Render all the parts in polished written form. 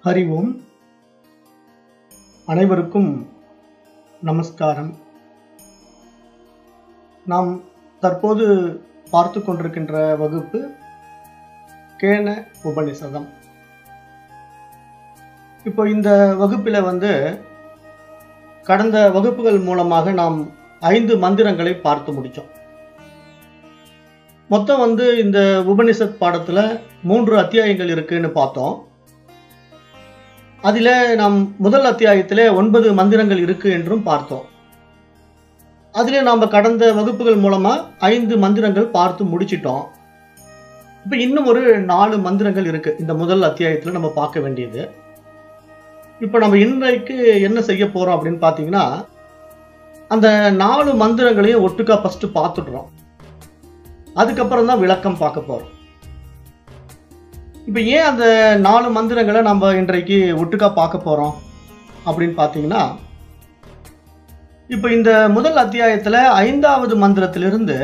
ஹரி ஓம். அனைவருக்கும் நமஸ்காரம். நாம் தற்போது பார்த்து கொண்டிருக்கின்ற வகுப்பு கேன உபநிஷதம். இப்போ இந்த வகுப்பில் கடந்த வகுப்புகள் மூலமாக நாம் 5 மந்திரங்களை பார்த்து முடித்தோம். மொத்தம் இந்த உபனிஷத் பாடத்தில் 3 அத்தியாயங்கள் இருக்குன்னு பார்த்தோம். அதில் நாம் முதல் அத்தியாயத்தில் 9 மந்திரங்கள் இருக்கு என்றும் பார்த்தோம். அதிலே நாம் கடந்த வகுப்புகள் மூலமாக 5 மந்திரங்கள் பார்த்து முடிச்சிட்டோம். இப்போ இன்னும் ஒரு 4 மந்திரங்கள் இருக்கு இந்த முதல் அத்தியாயத்தில் நம்ம பார்க்க வேண்டியது. இப்போ நம்ம இன்றைக்கு என்ன செய்ய போறோம் அப்படின்னு பார்த்தீங்கன்னா, அந்த 4 மந்திரங்களையும் ஒட்டுக்கா ஃபர்ஸ்ட் பார்த்துடுறோம். அதுக்கப்புறம் தான் விளக்கம் பார்க்க போறோம். இப்போ ஏன் அந்த 4 மந்திரங்களை நம்ம இன்றைக்கு ஒட்டுக்கா பார்க்க போறோம் அப்படின்னு பார்த்தீங்கன்னா, இப்போ இந்த முதல் அத்தியாயத்தில் 5வது மந்திரத்திலிருந்து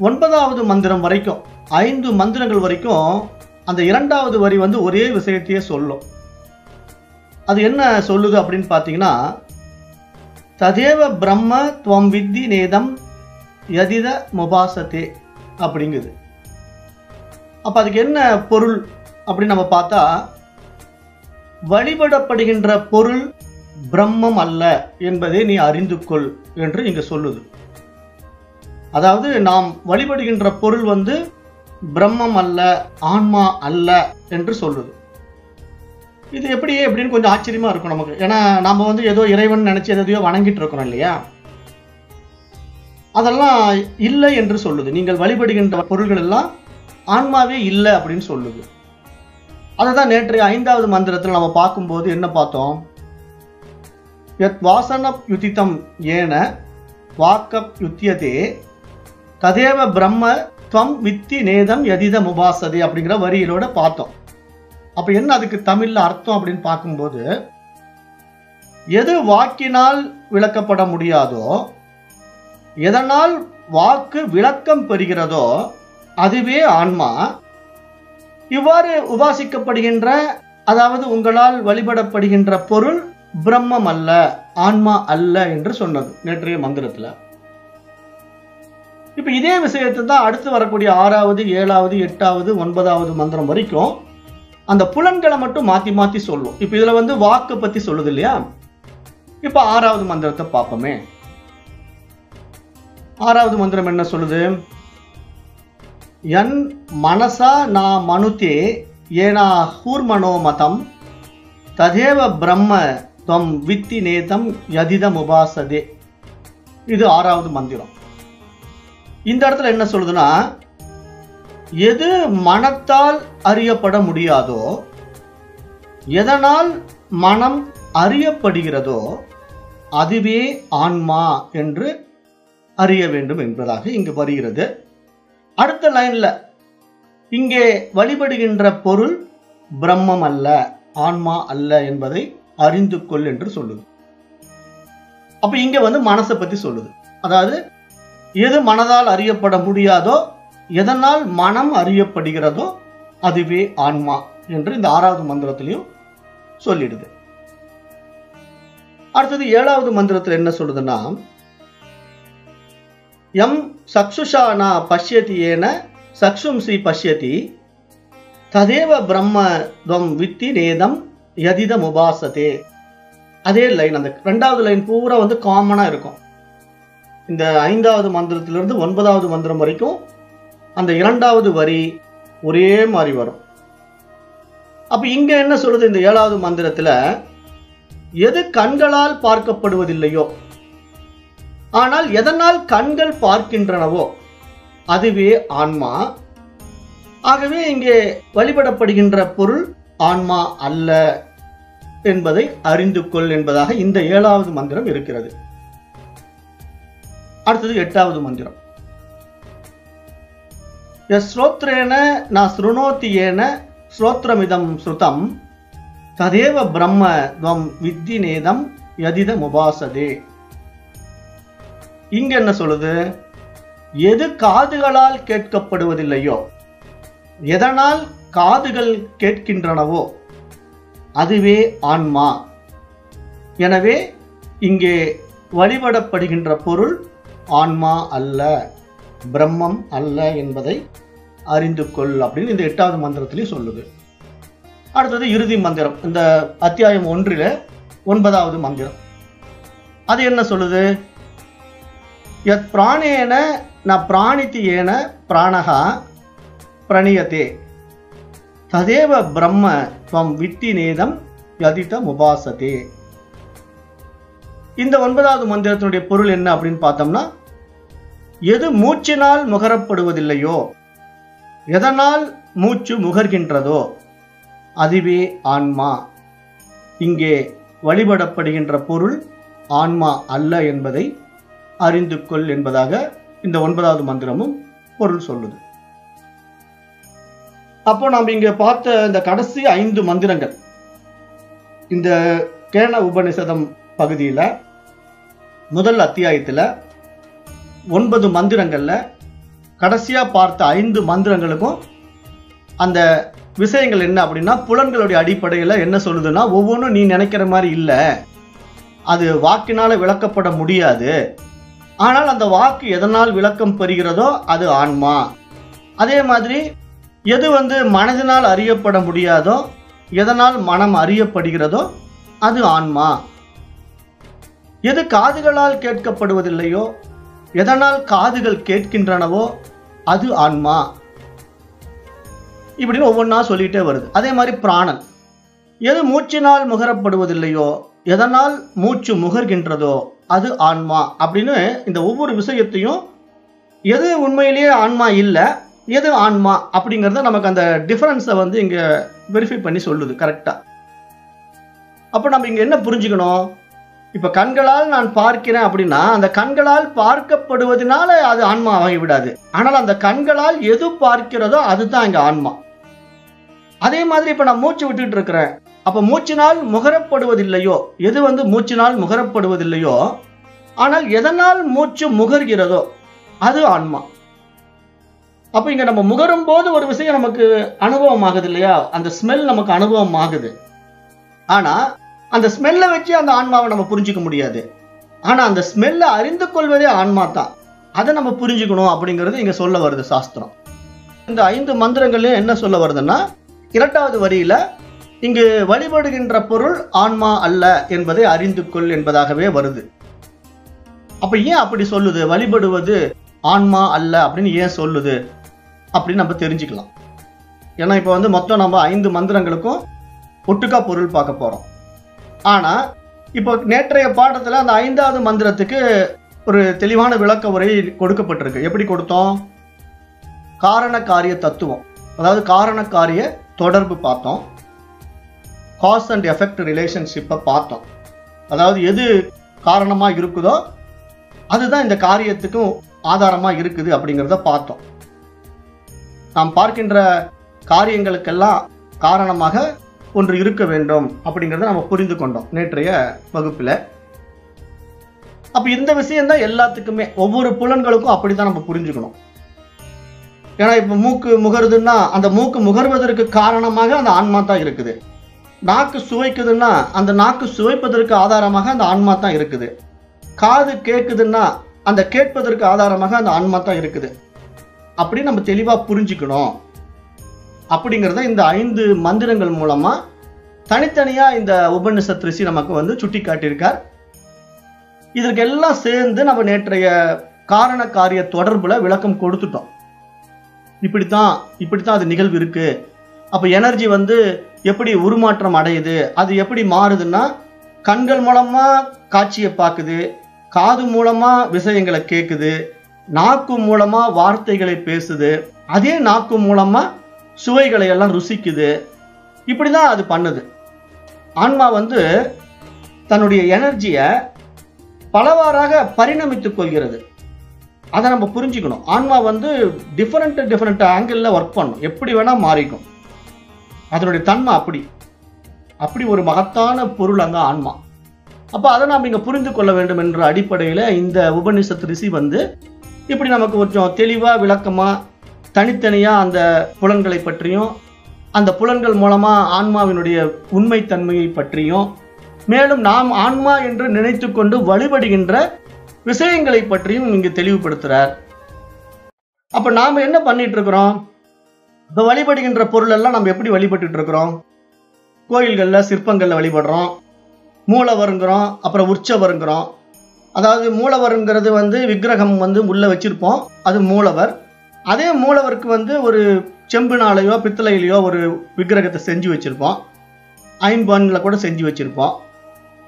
9வது மந்திரம் வரைக்கும் 5 மந்திரங்கள் வரைக்கும் அந்த 2வது வரி ஒரே விஷயத்தையே சொல்லும். அது என்ன சொல்லுது அப்படின்னு பார்த்தீங்கன்னா, ததேவ பிரம்ம துவம் வித்தி நேதம் யதித முபாசதே அப்படிங்குது. அப்ப அதுக்கு என்ன பொருள் அப்படின்னு நம்ம பார்த்தா, வழிபடப்படுகின்ற பொருள் பிரம்மம் அல்ல என்பதை நீ அறிந்து கொள் என்று இங்க சொல்லுது. அதாவது நாம் வழிபடுகின்ற பொருள் பிரம்மம் அல்ல, ஆன்மா அல்ல என்று சொல்லுது. இது எப்படின்னு கொஞ்சம் ஆச்சரியமா இருக்கும் நமக்கு. ஏன்னா நாம ஏதோ இறைவன் நினைச்சு எதையோ வணங்கிட்டு இருக்கிறோம் இல்லையா? அதெல்லாம் இல்லை என்று சொல்லுது. நீங்கள் வழிபடுகின்ற பொருள்கள் எல்லாம் ஆன்மாவே இல்லை அப்படின்னு சொல்லுது. அதுதான் நேற்றைய 5வது மந்திரத்தில் நம்ம பார்க்கும்போது என்ன பார்த்தோம்? யத் வாசன யுதிதம் ஏன வாக்கப் யுத்தியதே ததேவ பிரம்ம துவம் வித்தி நேதம் யதித முபாசதே அப்படிங்கிற வரியிலோட பார்த்தோம். அப்ப என்ன அதுக்கு தமிழ்ல அர்த்தம் அப்படின்னு பார்க்கும்போது, எது வாக்கினால் விளக்கப்பட முடியாதோ, எதனால் வாக்கு விளக்கம் பெறுகிறதோ அதுவே ஆன்மா. இவ்வாறு உபாசிக்கப்படுகின்ற, அதாவது உங்களால் வழிபடப்படுகின்ற பொருள் பிரம்மம் அல்ல, ஆன்மா அல்ல என்று சொன்னது நேற்றைய மந்திரத்துல. இப்ப இதே விஷயத்தை தான் அடுத்து வரக்கூடிய 6வது 7வது 8வது 9வது மந்திரம் வரைக்கும் அந்த புலன்களை மட்டும் மாத்தி மாத்தி சொல்லும். இப்ப இதுல வாக்கு பத்தி சொல்லுது இல்லையா? இப்ப 6வது மந்திரத்தை பார்ப்போமே. 6வது மந்திரம் என்ன சொல்லுது? யன் மனசா நா மனுதே ஏனா ஹூர்மனோ மதம் ததேவ பிரம்ம துவம் வித்தி நேதம் யதிதம் உபாசதே. இது 6வது மந்திரம். இந்த இடத்துல என்ன சொல்லுதுன்னா, எது மனத்தால் அறியப்பட முடியாதோ, எதனால் மனம் அறியப்படுகிறதோ அதுவே ஆன்மா என்று அறிய வேண்டும் என்பதாக இங்கு வருகிறது. அடுத்த லைன்ல இங்கே வழிபடுகின்ற பொருள் பிரம்மம் அல்ல, ஆன்மா அல்ல என்பதை அறிந்து கொள் என்று சொல்லுது. அப்ப இங்க மனசை பத்தி சொல்லுது. அதாவது எது மனதால் அறியப்பட முடியாதோ, எதனால் மனம் அறியப்படுகிறதோ அதுவே ஆன்மா என்று இந்த 6வது மந்திரத்திலையும் சொல்லிடுது. அடுத்தது 7வது மந்திரத்தில் என்ன சொல்லுதுன்னா, யம் சக்ஷுஷா நா பஷ்யதி ஏன சக்ஷும்சி பஷ்யதி ததேவ பிரம்ம துவம் வித்தி நேதம் யதிதம் உபாசதே. அதே லைன், அந்த 2வது லைன் பூரா காமனா இருக்கும். இந்த 5வது மந்திரத்திலிருந்து 9வது மந்திரம் வரைக்கும் அந்த 2வது வரி ஒரே மாதிரி வரும். அப்ப இங்க என்ன சொல்லுது இந்த 7வது மந்திரத்துல, எது கண்களால் பார்க்கப்படுவதில்லையோ, ஆனால் எதனால் கண்கள் பார்க்கின்றனவோ அதுவே ஆன்மா. ஆகவே இங்கே வழிபடப்படுகின்ற பொருள் ஆன்மா அல்ல என்பதை அறிந்து கொள் என்பதாக இந்த 7வது மந்திரம் இருக்கிறது. அடுத்தது 8வது மந்திரம். ஸ்ரோத்ரேன ந ஸ்ருணோதி ஏன ஸ்ரோத்ரமிதம் ஸ்ருதம் ததேவ பிரம்ம துவம் வித்தி நேதம் யதிதம் உபாசதே. இங்க என்ன சொல்லுது? எது காதுகளால் கேட்கப்படுவதில்லையோ, எதனால் காதுகள் கேட்கின்றனவோ அதுவே ஆன்மா. எனவே இங்கே வழிபடப்படுகின்ற பொருள் ஆன்மா அல்ல, பிரம்மம் அல்ல என்பதை அறிந்து கொள் அப்படின்னு இந்த 8வது மந்திரத்திலேயே சொல்லுது. அடுத்தது இறுதி மந்திரம், இந்த அத்தியாயம் 1 9வது மந்திரம். அது என்ன சொல்லுது? யத் பிராணேன ந பிராணிதி ஏன பிராணஹா பிரணீயதே ததேவ பிரம்ம துவம் வித்தி நேதம் யதித முபாசதே. இந்த 9வது மந்திரத்தினுடைய பொருள் என்ன அப்படின்னு பார்த்தோம்னா, எது மூச்சினால் முகரப்படுவதில்லையோ, எதனால் மூச்சு முகர்கின்றதோ அதுவே ஆன்மா. இங்கே வழிபடப்படுகின்ற பொருள் ஆன்மா அல்ல என்பதை அறிந்து கொள் என்பதாக இந்த 9வது மந்திரமும் பொருள் சொல்லுது. அப்போ நாம் இங்க பார்த்த இந்த கடைசி 5 மந்திரங்கள் இந்த கேன உபநிஷதம் பகுதியில் முதல் அத்தியாயத்தில் 9 மந்திரங்கள்ல கடைசியா பார்த்த 5 மந்திரங்களுக்கும் அந்த விஷயங்கள் என்ன அப்படின்னா, புலன்களுடைய அடிப்படையில் என்ன சொல்லுதுன்னா, ஒவ்வொன்றும் நீ நினைக்கிற மாதிரி இல்லை, அது வாக்கினால விளக்கப்பட முடியாது, ஆனால் அந்த வாக்கு எதனால் விளக்கம் பெறுகிறதோ அது ஆன்மா. அதே மாதிரி எது மனதினால் அறியப்பட முடியாதோ, எதனால் மனம் அறியப்படுகிறதோ அது ஆன்மா. எது காதுகளால் கேட்கப்படுவதில்லையோ, எதனால் காதுகள் கேட்கின்றனவோ அது ஆன்மா. இப்படின்னு ஒவ்வொன்றா சொல்லிட்டே வருது. அதே மாதிரி பிராணன், எது மூச்சினால் முகரப்படுவதில்லையோ, எதனால் மூச்சு முகர்கின்றதோ அது ஆன்மா அப்படின்னு இந்த ஒவ்வொரு விஷயத்தையும் எது உண்மையிலேயே ஆன்மா இல்லை, எது ஆன்மா அப்படிங்கிறத நமக்கு அந்த டிஃபரன்ஸை இங்க வெரிஃபை பண்ணி சொல்லுது கரெக்டா. அப்போ நம்ம இங்க என்ன புரிஞ்சுக்கணும்? இப்ப கண்களால் நான் பார்க்கிறேன் அப்படின்னா, அந்த கண்களால் பார்க்கப்படுவதனால அது ஆன்மா ஆகிவிடாது. ஆனால் அந்த கண்களால் எது பார்க்கிறதோ அதுதான் இங்க ஆன்மா. அதே மாதிரி இப்ப நான் மூச்சு விட்டுட்டு இருக்கிறேன், அப்ப மூச்சினால் முகரப்படுவதில்லையோ, எது மூச்சினால் முகரப்படுவதில்லையோ, ஆனால் எதனால் மூச்சு முகர்கிறதோ அது ஆன்மா. அப்ப இங்க நம்ம முகரும் போது ஒரு விஷயம் நமக்கு அனுபவம் ஆகுது இல்லையா, அந்த ஸ்மெல் நமக்கு அனுபவம் ஆகுது. ஆனா அந்த ஸ்மெல்லை வச்சு அந்த ஆன்மாவை நம்ம புரிஞ்சுக்க முடியாது. ஆனா அந்த ஸ்மெல்லை அறிந்து கொள்வதே ஆன்மா தான். அதை நம்ம புரிஞ்சுக்கணும் அப்படிங்கிறது இங்க சொல்ல வருது சாஸ்திரம். இந்த 5 மந்திரங்கள்லயும் என்ன சொல்ல வருதுன்னா, 2வது வரியில இங்கு வழிபடுகின்ற பொருள் ஆன்மா அல்ல என்பதை அறிந்து கொள் என்பதாகவே வருது. அப்ப ஏன் அப்படி சொல்லுது? வழிபடுவது ஆன்மா அல்ல அப்படின்னு ஏன் சொல்லுது அப்படின்னு நம்ம தெரிஞ்சுக்கலாம். ஏன்னா இப்ப மொத்தம் நம்ம 5 மந்திரங்களுக்கும் ஒட்டுக்கா பொருள் பார்க்க போறோம். ஆனா இப்போ நேற்றைய பாடத்துல அந்த 5வது மந்திரத்துக்கு ஒரு தெளிவான விளக்க உரை கொடுக்கப்பட்டிருக்கு. எப்படி கொடுத்தோம்? காரண காரிய தத்துவம், அதாவது காரண காரிய தொடர்பு பார்த்தோம். காஸ் அண்ட் எஃபெக்ட் ரிலேஷன்ஷிப்பை பார்த்தோம். அதாவது எது காரணமா இருக்குதோ அதுதான் இந்த காரியத்துக்கும் ஆதாரமா இருக்குது அப்படிங்கிறத பார்த்தோம். நாம் பார்க்கின்ற காரியங்களுக்கெல்லாம் காரணமாக ஒன்று இருக்க வேண்டும் அப்படிங்கிறத நம்ம புரிந்து கொண்டோம் நேற்றைய வகுப்புல. அப்ப இந்த விஷயம் தான் எல்லாத்துக்குமே, ஒவ்வொரு புலன்களுக்கும் அப்படித்தான் நம்ம புரிஞ்சுக்கணும். ஏன்னா இப்ப மூக்கு முகருதுன்னா அந்த மூக்கு முகர்வதற்கு காரணமாக அந்த ஆன்மா தான் இருக்குது. நாக்கு சுவைக்குதுன்னா அந்த நாக்கு சுவைப்பதற்கு ஆதாரமாக அந்த ஆன்மா தான் இருக்குது. காது கேட்குதுன்னா அந்த கேட்பதற்கு ஆதாரமாக அந்த ஆன்மா தான் இருக்குது. அப்படி நம்ம தெளிவா புரிஞ்சுக்கணும். அப்படிங்கிறத இந்த 5 மந்திரங்கள் மூலமா தனித்தனியா இந்த உபநிஷத் ரிஷி நமக்கு சுட்டி காட்டியிருக்கார். இதற்கெல்லாம் சேர்ந்து நம்ம நேற்றைய காரண காரிய தொடர்புல விளக்கம் கொடுத்துட்டோம். இப்படித்தான் அது நிகழ்வு இருக்கு. அப்ப எனர்ஜி எப்படி உருமாற்றம் அடையுது, அது எப்படி மாறுதுன்னா, கண்கள் மூலமா காட்சியை பார்க்குது, காது மூலமா விஷயங்களை கேட்குது, நாக்கு மூலமா வார்த்தைகளை பேசுது, அதே நாக்கு மூலமா சுவைகளை எல்லாம் ருசிக்குது. இப்படிதான் அது பண்ணுது. ஆன்மா தன்னுடைய எனர்ஜியை பலவாறாக பரிணமித்துக் கொள்கிறது. அதை நம்ம புரிஞ்சுக்கணும். ஆன்மா டிஃபரெண்ட் ஆங்கிள் ஒர்க் பண்ணும், எப்படி வேணா மாறிக்கும். அதனுடைய தன்மை அப்படி ஒரு மகத்தான பொருள் அங்க ஆன்மா. அப்ப அதை நாம் இங்க புரிந்து கொள்ள வேண்டும் என்ற அடிப்படையில இந்த உபநிஷத் ரிஷி இப்படி நமக்கு கொஞ்சம் தெளிவா விளக்கமா தனித்தனியா அந்த புலன்களை பற்றியும் அந்த புலன்கள் மூலமா ஆன்மாவினுடைய உண்மைத்தன்மையை பற்றியும், மேலும் நாம் ஆன்மா என்று நினைத்து கொண்டு வழிபடுகின்ற விஷயங்களை பற்றியும் இங்கு தெளிவுபடுத்துறார். அப்ப நாம என்ன பண்ணிட்டு இருக்கிறோம்? இப்ப வழிபடுகின்ற பொருள் எல்லாம் நம்ம எப்படி வழிபட்டு இருக்கிறோம்? கோயில்கள்ல சிற்பங்கள்ல வழிபடுறோம், மூலவருங்கிறோம், அப்புறம் உற்சவருங்கிறோம். அதாவது மூலவருங்கிறது விக்கிரகம் உள்ள வச்சிருப்போம், அது மூலவர். அதே மூலவருக்கு ஒரு செம்பினாலையோ பித்தளையிலையோ ஒரு விக்கிரகத்தை செஞ்சு வச்சிருப்போம், ஐம்பொன்ல கூட செஞ்சு வச்சிருப்போம்.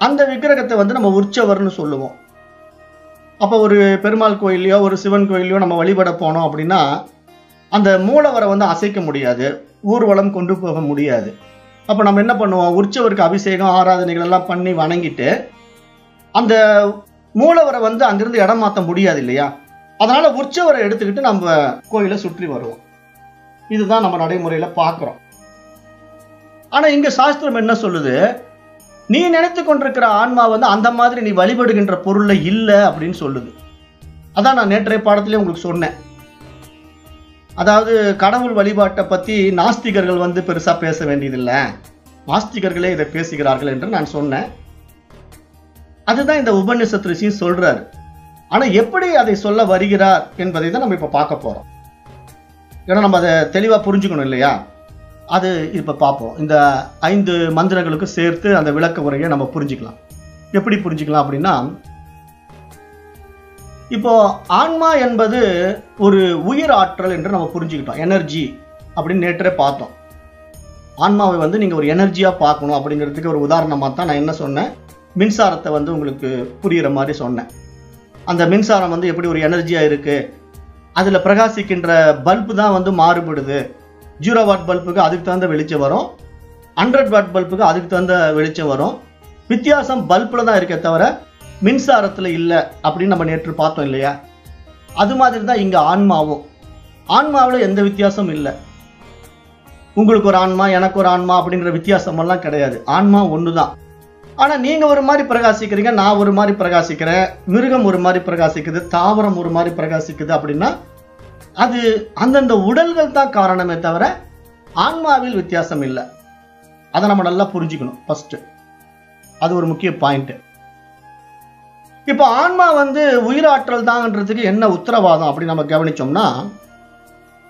அந்த விக்கிரகத்தை நம்ம உற்சவர்னு சொல்லுவோம். அப்போ ஒரு பெருமாள் கோயிலையோ ஒரு சிவன் கோயிலையோ நம்ம வழிபட போனோம் அப்படின்னா அந்த மூலவரை அசைக்க முடியாது, ஊர்வலம் கொண்டு போக முடியாது. அப்போ நம்ம என்ன பண்ணுவோம்? உற்சவருக்கு அபிஷேகம் ஆராதனைகள் எல்லாம் பண்ணி வணங்கிட்டு அந்த மூலவரை அங்கிருந்து இடம் மாற்ற முடியாது இல்லையா? அதனால உற்சவரை எடுத்துக்கிட்டு நம்ம கோயிலை சுற்றி வருவோம். இதுதான் நம்ம நடைமுறையில பார்க்கிறோம். ஆனா இங்க சாஸ்திரம் என்ன சொல்லுது? நீ நினைத்து கொண்டிருக்கிற ஆன்மா அந்த மாதிரி நீ வழிபடுகின்ற பொருள்ல இல்லை அப்படின்னு சொல்லுது. அதான் நான் நேற்றைய பாடத்திலே உங்களுக்கு சொன்னேன். அதாவது கடவுள் வழிபாட்டை பத்தி நாஸ்திகர்கள் பெருசா பேச வேண்டியதில்லை, நாஸ்திகர்களே இதை பேசுகிறார்கள் என்று நான் சொன்னேன். அதுதான் இந்த உபநிஷத் ரிஷி சொல்றாரு. ஆனா எப்படி அதை சொல்ல வருகிறார் என்பதை தான் நம்ம இப்ப பார்க்க போறோம். ஏன்னா நம்ம அதை தெளிவா புரிஞ்சுக்கணும் இல்லையா? அது இப்ப பார்ப்போம். இந்த 5 மந்திரங்களுக்கு சேர்த்து அந்த விளக்க உரையை நம்ம புரிஞ்சுக்கலாம். எப்படி புரிஞ்சுக்கலாம் அப்படின்னா, இப்போ ஆன்மா என்பது ஒரு உயிர் ஆற்றல் என்று நம்ம புரிஞ்சுக்கிட்டோம். எனர்ஜி அப்படின்னு நேற்றே பார்த்தோம். ஆன்மாவை நீங்க ஒரு எனர்ஜியா பார்க்கணும் அப்படிங்கிறதுக்கு ஒரு உதாரணமா தான் நான் என்ன சொன்னேன், மின்சாரத்தை உங்களுக்கு புரியுற மாதிரி சொன்னேன். அந்த மின்சாரம் எப்படி ஒரு எனர்ஜியா இருக்கு, அதுல பிரகாசிக்கின்ற பல்பு தான் மாறுபடுது. 0 வாட் பல்புக்கு அதுக்கு தகுந்த வெளிச்சம் வரும், 100 வாட் பல்புக்கு அதுக்கு தகுந்த வெளிச்சம் வரும். வித்தியாசம் பல்புல தான் இருக்கே தவிர மின்சாரத்துல இல்லை அப்படின்னு நம்ம நேற்று பார்த்தோம் இல்லையா? அது மாதிரி தான் இங்க ஆன்மாவும். ஆன்மாவில் எந்த வித்தியாசமும் இல்லை. உங்களுக்கு ஒரு ஆன்மா எனக்கு ஒரு ஆன்மா அப்படிங்கிற வித்தியாசம் எல்லாம் கிடையாது. ஆன்மா ஒண்ணுதான். ஆனா நீங்க ஒரு மாதிரி பிரகாசிக்கிறீங்க, நான் ஒரு மாதிரி பிரகாசிக்கிறேன், மிருகம் ஒரு மாதிரி பிரகாசிக்குது, தாவரம் ஒரு மாதிரி பிரகாசிக்குது. அப்படின்னா அது அந்தந்த உடல்கள் தான் காரணமே தவிர ஆன்மாவில் வித்தியாசம் இல்லை. அதை நம்ம நல்லா புரிஞ்சுக்கணும் ஃபர்ஸ்ட். அது ஒரு முக்கிய பாயிண்ட். இப்போ ஆன்மா உயிராற்றல் தான்ன்றதுக்கு என்ன உத்தரவாதம் அப்படி நம்ம கவனிச்சோம்னா,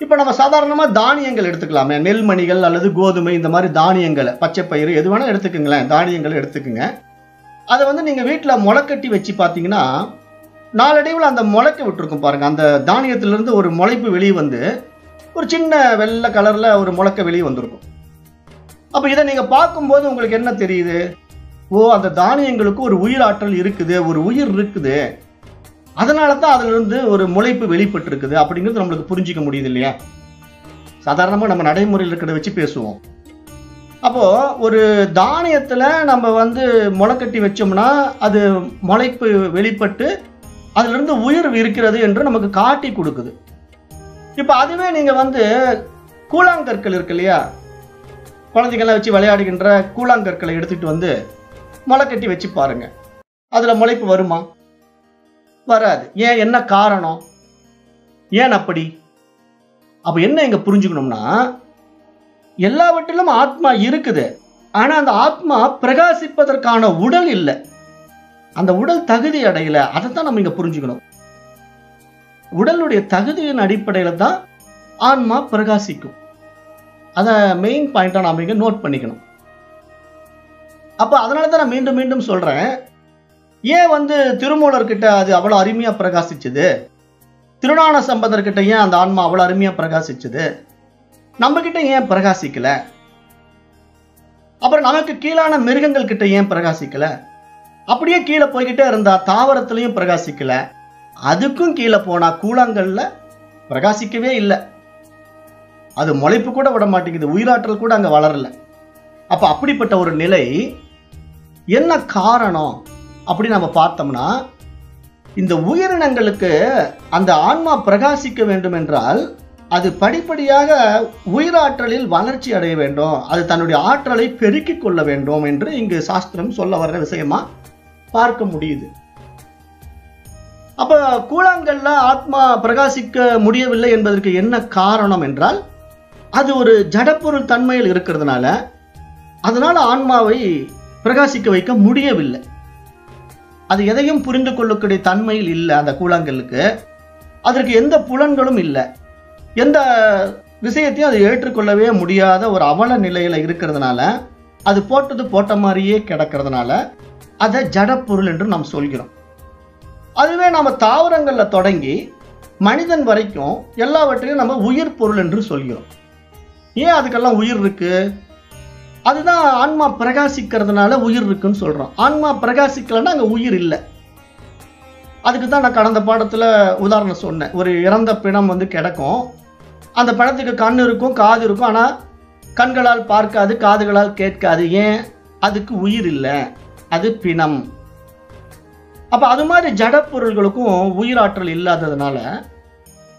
இப்போ நம்ம சாதாரணமா தானியங்கள் எடுத்துக்கலாமே, நெல்மணிகள் அல்லது கோதுமை, இந்த மாதிரி தானியங்களை, பச்சை பயிறு எது வேணா எடுத்துக்குங்களேன், தானியங்களை எடுத்துக்குங்க. அதை நீங்க வீட்டுல முளைக்கட்டி வச்சு பார்த்தீங்கன்னா நாளடைவில் அந்த முளைக்க விட்டுருக்கும் பாருங்க. அந்த தானியத்திலிருந்து ஒரு முளைப்பு வெளியே ஒரு சின்ன வெள்ளை கலர்ல ஒரு முளைக்க வெளியே வந்திருக்கும். அப்ப இதை நீங்க பார்க்கும்போது உங்களுக்கு என்ன தெரியுது? ஓ, அந்த தானியங்களுக்கு ஒரு உயிர் ஆற்றல் இருக்குது, ஒரு உயிர் இருக்குது, அதனால தான் அதுல இருந்து ஒரு முளைப்பு வெளிப்பட்டு இருக்குது அப்படிங்கிறது நம்மளுக்கு புரிஞ்சிக்க முடியுது இல்லையா? சாதாரணமா நம்ம நடைமுறையில் இருக்கிறத வச்சு பேசுவோம். அப்போ ஒரு தானியத்துல நம்ம முளைக்கட்டி வச்சோம்னா அது முளைப்பு வெளிப்பட்டு அதுல இருந்து உயிர் இருக்கிறது என்று நமக்கு காட்டி கொடுக்குது. இப்ப அதுவே நீங்க கூழாங்கற்கள் இருக்கு இல்லையா, குழந்தைங்கெல்லாம் வச்சு விளையாடுகின்ற கூழாங்கற்களை எடுத்துட்டு முளைக்கட்டி வச்சு பாருங்க, அதுல முளைப்பு வருமா? வராது. ஏன்? என்ன காரணம்? ஏன் அப்படி? அப்ப என்ன இங்க புரிஞ்சுக்கணும்னா, எல்லாவற்றிலும் ஆத்மா இருக்குது, ஆனா அந்த ஆத்மா பிரகாசிப்பதற்கான உடல் இல்லை, அந்த உடல் தகுதி அடையல. அதைத்தான் நம்ம இங்க புரிஞ்சுக்கணும். உடலுடைய தகுதியின் அடிப்படையில தான் ஆன்மா பிரகாசிக்கும். அத மெயின் பாயிண்டா நாம இங்க நோட் பண்ணிக்கணும். அப்ப அதனாலதான் நான் மீண்டும் மீண்டும் சொல்றேன், ஏன் திருமூலர்கிட்ட அது அவ்வளவு அருமையா பிரகாசிச்சது, திருஞான சம்பந்தர்கிட்ட ஏன் அந்த ஆன்மா அவ்வளவு அருமையா பிரகாசிச்சது, நம்ம கிட்ட ஏன் பிரகாசிக்கல? அப்புறம் நமக்கு கீழான மிருகங்கள் கிட்ட ஏன் பிரகாசிக்கல? அப்படியே கீழே போய்கிட்டே இருந்தா தாவரத்திலையும் பிரகாசிக்கல, அதுக்கும் கீழே போனா கூழாங்கல்ல பிரகாசிக்கவே இல்லை, அது முளைப்பு கூட விட மாட்டேங்குது, உயிராற்றல் கூட அங்க வளரல. அப்ப அப்படிப்பட்ட ஒரு நிலை என்ன காரணம் அப்படி நம்ம பார்த்தோம்னா, இந்த உயிரினங்களுக்கு அந்த ஆன்மா பிரகாசிக்க வேண்டும் என்றால் அது படிப்படியாக உயிராற்றலில் வளர்ச்சி அடைய வேண்டும், அது தன்னுடைய ஆற்றலை பெருக்கிக் கொள்ள வேண்டும் என்று இங்கு சாஸ்திரம் சொல்ல வர்ற விஷயமா பார்க்க முடியுது. அப்ப கூழாங்கல்ல ஆத்மா பிரகாசிக்க முடியவில்லை என்பதற்கு என்ன காரணம் என்றால், அது ஒரு ஜடப்பொருள் தன்மையில் இருக்கிறதுனால அதனால ஆன்மாவை பிரகாசிக்க வைக்க முடியவில்லை. அது எதையும் புரிந்து கொள்ளக்கூடிய தன்மையில் இல்லை. அந்த கூழாங்கல்லுக்கு அதற்கு எந்த புலன்களும் இல்லை. எந்த விஷயத்தையும் அது ஏற்றுக்கொள்ளவே முடியாத ஒரு அவல நிலையில இருக்கிறதுனால, அது போட்டது போட்ட மாதிரியே கிடக்கிறதுனால அதை ஜடப்பொருள் என்று நாம் சொல்கிறோம். அதுவே நாம தாவரங்கள்ல தொடங்கி மனிதன் வரைக்கும் எல்லாவற்றையும் நம்ம உயிர் பொருள் என்று சொல்கிறோம். ஏன் அதுக்கெல்லாம் உயிர் இருக்கு? அதுதான் ஆன்மா பிரகாசிக்கிறதுனால உயிர் இருக்குன்னு சொல்றோம். ஆன்மா பிரகாசிக்கலன்னா அங்க உயிர் இல்லை. அதுக்கு தான் நான் கடந்த பாடத்துல உதாரணம் சொன்னேன். ஒரு இறந்த பிணம் கிடக்கும். அந்த பிணத்துக்கு கண் இருக்கும், காது இருக்கும், ஆனா கண்களால் பார்க்காது, காதுகளால் கேட்காது. ஏன்? அதுக்கு உயிர் இல்லை, அது பிணம். அப்ப அது மாதிரி ஜட பொருள்களுக்கும் உயிராற்றல் இல்லாததுனால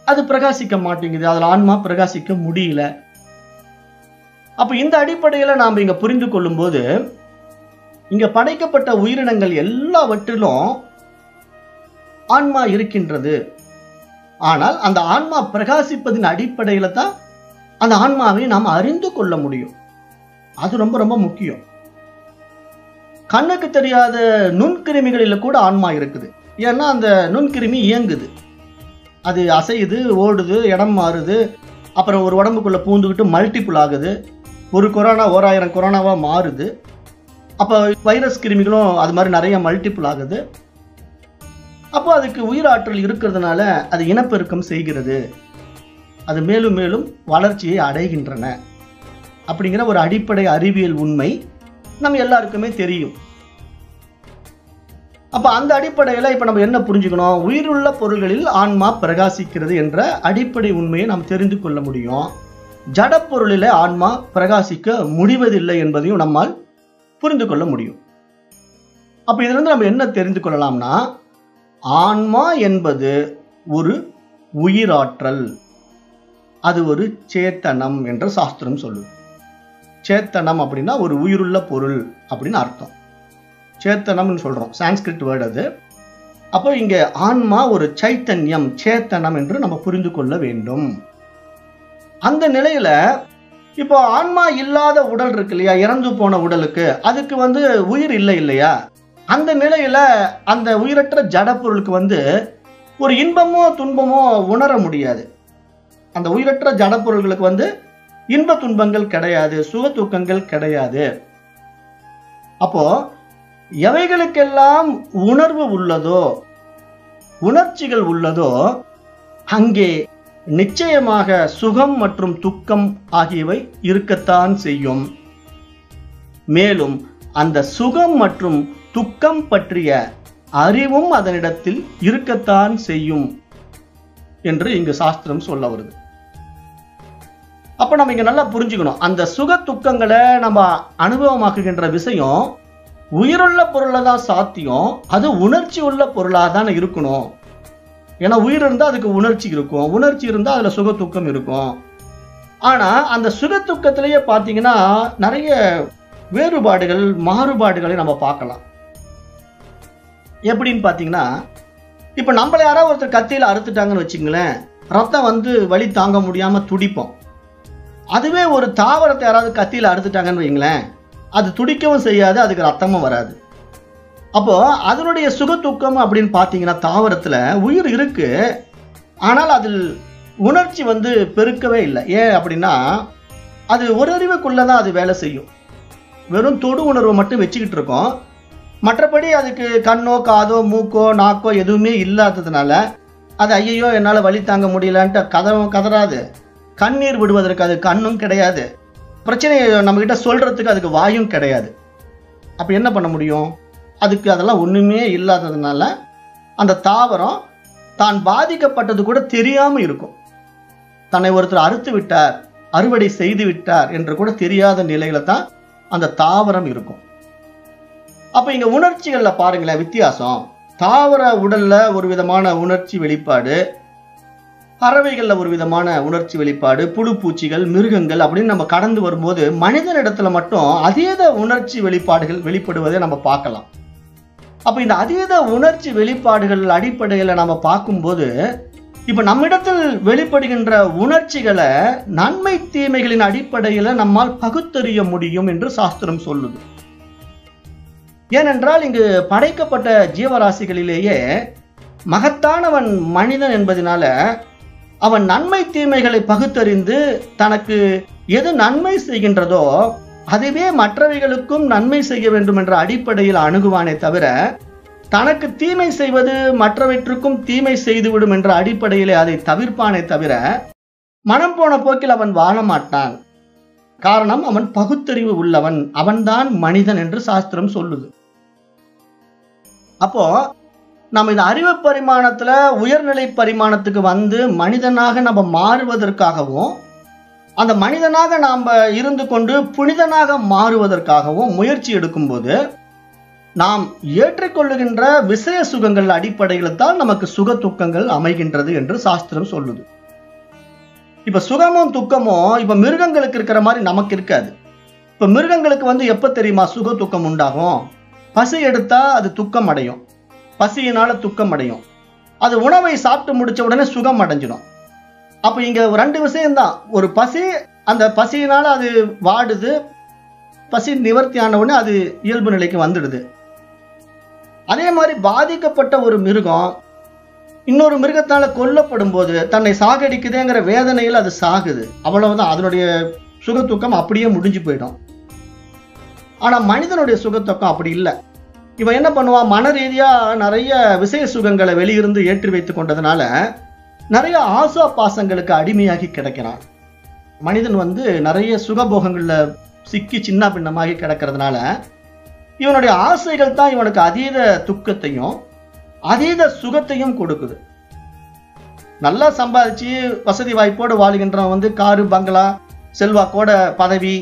அது பிரகாசிக்க மாட்டேங்குது. அதுல ஆன்மா பிரகாசிக்க முடியல. அப்ப இந்த அடிப்படையில நாம் இங்க புரிந்து கொள்ளும் போது, இங்க படைக்கப்பட்ட உயிரினங்கள் எல்லாவற்றிலும் ஆன்மா இருக்கின்றது. ஆனால் அந்த ஆன்மா பிரகாசிப்பதின் அடிப்படையில தான் அந்த ஆன்மாவை நாம் அறிந்து கொள்ள முடியும். அது ரொம்ப ரொம்ப முக்கியம். கண்ணுக்கு தெரியாத நுண்கிருமிகளில் கூட ஆன்மா இருக்குது. ஏன்னா அந்த நுண்கிருமி இயங்குது, அது அசையுது, ஓடுது, இடம் மாறுது, அப்புறம் ஒரு உடம்புக்குள்ள பூந்துக்கிட்டு மல்டிபிள் ஆகுது. ஒரு கொரோனா 1000 கொரோனாவா மாறுது. அப்ப வைரஸ் கிருமிகளும் அது மாதிரி நிறைய மல்டிபிள் ஆகுது. அப்போ அதுக்கு உயிராற்றல் இருக்கிறதுனால அது இனப்பெருக்கம் செய்கிறது. அது மேலும் மேலும் வளர்ச்சியை அடைகின்றன. அப்படிங்கிற ஒரு அடிப்படை அறிவியல் உண்மை நம்ம எல்லாருக்குமே தெரியும். அப்ப அந்த அடிப்படையில இப்ப நம்ம என்ன புரிஞ்சுக்கணும்? உயிருள்ள பொருள்களில் ஆன்மா பிரகாசிக்கிறது என்ற அடிப்படை உண்மையை நாம் தெரிந்து கொள்ள முடியும். ஜட பொருளில ஆன்மா பிரகாசிக்க முடிவதில்லை என்பதையும் நம்மால் புரிந்து கொள்ள முடியும். அப்ப இதுல இருந்து நம்ம என்ன தெரிந்து கொள்ளலாம்னா, ஆன்மா என்பது ஒரு உயிராற்றல், அது ஒரு சேத்தனம் என்ற சாஸ்திரம் சொல்லுது. சேத்தனம் அப்படின்னா ஒரு உயிருள்ள பொருள் அப்படின்னு அர்த்தம். சேத்தனம்னு சொல்றோம், சான்ஸ்கிரிட் வேர்டு அது. அப்போ இங்க ஆன்மா ஒரு சைத்தன்யம், சேத்தனம் என்று நம்ம புரிந்து கொள்ள வேண்டும். அந்த நிலையில இப்போ ஆன்மா இல்லாத உடல் இருக்கு இல்லையா, இறந்து போன உடலுக்கு, அதுக்கு உயிர் இல்லை இல்லையா? அந்த நிலையில அந்த உயிரற்ற ஜட பொருளுக்கு ஒரு இன்பமோ துன்பமோ உணர முடியாது. அந்த உயிரற்ற ஜட பொருள்களுக்கு இன்ப துன்பங்கள் கிடையாது, சுக தூக்கங்கள் கிடையாது. அப்போ எவைகளுக்கெல்லாம் உணர்வு உள்ளதோ, உணர்ச்சிகள் உள்ளதோ, அங்கே நிச்சயமாக சுகம் மற்றும் துக்கம் ஆகியவை இருக்கத்தான் செய்யும். மேலும் அந்த சுகம் மற்றும் துக்கம் பற்றிய அறிவும் அதனிடத்தில் இருக்கத்தான் செய்யும் என்று இங்கு சாஸ்திரம் சொல்ல வருது. அப்ப நம்ம இங்க நல்லா புரிஞ்சுக்கணும், அந்த சுக துக்கங்களை நம்ம அனுபவமாக்குகின்ற விஷயம் உயிருள்ள பொருளை தான் சாத்தியம். அது உணர்ச்சி உள்ள பொருளாக தான் இருக்கணும். ஏன்னா உயிர் இருந்தா அதுக்கு உணர்ச்சி இருக்கும், உணர்ச்சி இருந்தா அதுல சுக துக்கம் இருக்கும். ஆனா அந்த சுக துக்கத்திலேயே பாத்தீங்கன்னா நிறைய வேறுபாடுகள், மாறுபாடுகளை நம்ம பார்க்கலாம். எப்படின்னு பாத்தீங்கன்னா, இப்ப நம்மள யாராவது ஒருத்தர் கத்தியில அறுத்துட்டாங்கன்னு வச்சுங்களேன், ரத்தம் வலி தாங்க முடியாம துடிப்போம். அதுவே ஒரு தாவரத்தை யாராவது கத்தியில அறுத்துட்டாங்கன்னு வைங்களேன், அது துடிக்கவும் செய்யாது, அதுக்கு ரத்தமும் வராது. அப்போ அதனுடைய சுக துக்கம் அப்படின்னு பாத்தீங்கன்னா, தாவரத்துல உயிர் இருக்கு, ஆனால் அதில் உணர்ச்சி பெருக்கவே இல்லை. ஏன் அப்படின்னா, அது ஒரு அறிவுக்குள்ளதான் அது வேலை செய்யும். வெறும் தொடு உணர்வை மட்டும் வச்சுக்கிட்டு இருக்கோம். மற்றபடி அதுக்கு கண்ணோ காதோ மூக்கோ நாக்கோ எதுவுமே இல்லாததுனால அது ஐயோ என்னால வலி தாங்க முடியலன்ட்டு கதறாது. கண்ணீர் விடுவதற்கு அது கண்ணும் கிடையாது, பிரச்சனையை நம்ம கிட்ட சொல்றதுக்கு அதுக்கு வாயும் கிடையாது. அப்ப என்ன பண்ண முடியும்? அதுக்கு அதெல்லாம் ஒண்ணுமே இல்லாததுனால அந்த தாவரம் தான் பாதிக்கப்பட்டது கூட தெரியாம இருக்கும். தன்னை ஒருத்தர் அறுத்து விட்டார், அறுவடை செய்து விட்டார் என்று கூட தெரியாத நிலையில தான் அந்த தாவரம் இருக்கும். அப்ப இங்க உணர்ச்சிகள்ல பாருங்களேன் வித்தியாசம். தாவர உடல்ல ஒரு விதமான உணர்ச்சி வெளிப்பாடு, பறவைகள்ல ஒரு விதமான உணர்ச்சி வெளிப்பாடு, புழு பூச்சிகள், மிருகங்கள் அப்படின்னு நம்ம கடந்து வரும்போது மனிதனிடத்துல மட்டும் அதீத உணர்ச்சி வெளிப்பாடுகள் வெளிப்படுவதை நம்ம பார்க்கலாம். அப்ப இந்த அதீத உணர்ச்சி வெளிப்பாடுகள் அடிப்படையில நம்ம பார்க்கும்போது இப்ப நம்மிடத்தில் வெளிப்படுகின்ற உணர்ச்சிகளை நன்மை தீமைகளின் அடிப்படையில நம்மால் பகுத்தறிய முடியும் என்று சாஸ்திரம் சொல்லுது. ஏனென்றால் இங்கு படைக்கப்பட்ட ஜீவராசிகளிலேயே மகத்தானவன் மனிதன் என்பதனால அவன் நன்மை தீமைகளை பகுத்தறிந்து தனக்கு எது நன்மை செய்கின்றதோ அதுவே மற்றவைகளுக்கும் நன்மை செய்ய வேண்டும் என்ற அடிப்படையில் அணுகுவானே தவிர, தனக்கு தீமை செய்வது மற்றவற்றுக்கும் தீமை செய்துவிடும் என்ற அடிப்படையிலே அதை தவிர்ப்பானே தவிர, மனம் போன போக்கில் அவன் வாழ மாட்டான். காரணம், அவன் பகுத்தறிவு உள்ளவன், அவன்தான் மனிதன் என்று சாஸ்திரம் சொல்லுது. அப்போ நம்ம இந்த அறிவு பரிமாணத்துல உயர்நிலை பரிமாணத்துக்கு வந்து மனிதனாக நம்ம மாறுவதற்காகவும், அந்த மனிதனாக நாம் இருந்து கொண்டு புனிதனாக மாறுவதற்காகவும் முயற்சி எடுக்கும்போது நாம் ஏற்றுக்கொள்ளுகின்ற விஷய சுகங்கள் அடிப்படையில் தான் நமக்கு சுக துக்கங்கள் அமைகின்றது என்று சாஸ்திரம் சொல்லுது. இப்ப சுகமும் துக்கமும் இப்ப மிருகங்களுக்கு இருக்கிற மாதிரி நமக்கு இருக்காது. இப்ப மிருகங்களுக்கு வந்து எப்ப தெரியுமா சுக துக்கம் உண்டாகும்? பசி எடுத்தா அது துக்கம் அடையும், பசியினால துக்கம் அடையும். அது உணவை சாப்பிட்டு முடிச்ச உடனே சுகம் அடைஞ்சிடும். அப்ப இங்க ரெண்டு விஷயம்தான். ஒரு பசி, அந்த பசியினால அது வாடுது, பசி நிவர்த்தியான உடனே அது இயல்பு நிலைக்கு வந்துடுது. அதே மாதிரி பாதிக்கப்பட்ட ஒரு மிருகம் இன்னொரு மிருகத்தால கொல்லப்படும் போது தன்னை சாகடிக்குதுங்கிற வேதனையில் அது சாகுது, அவ்வளவுதான். அதனுடைய சுகத்துக்கம் அப்படியே முடிஞ்சு போயிடும். ஆனா மனிதனுடைய சுகத்துக்கம் அப்படி இல்லை. இவன் என்ன பண்ணுவான், மன ரீதியா நிறைய விஷய சுகங்களை வெளியிருந்து ஏற்றி வைத்துக் கொண்டதுனால நிறைய ஆசா பாசங்களுக்கு அடிமையாகி கிடக்கிறான். மனிதன் வந்து நிறைய சுகபோகங்கள்ல சிக்கி சின்ன பின்னமாகி கிடக்கிறதுனால இவனுடைய ஆசைகள் தான் இவனுக்கு அதீத துக்கத்தையும் அதீத சுகத்தையும் கொடுக்குது. நல்லா சம்பாதிச்சு வசதி வாய்ப்போடு வாழ்கின்றவன் வந்து காரு பங்களா செல்வாக்கோட பதவி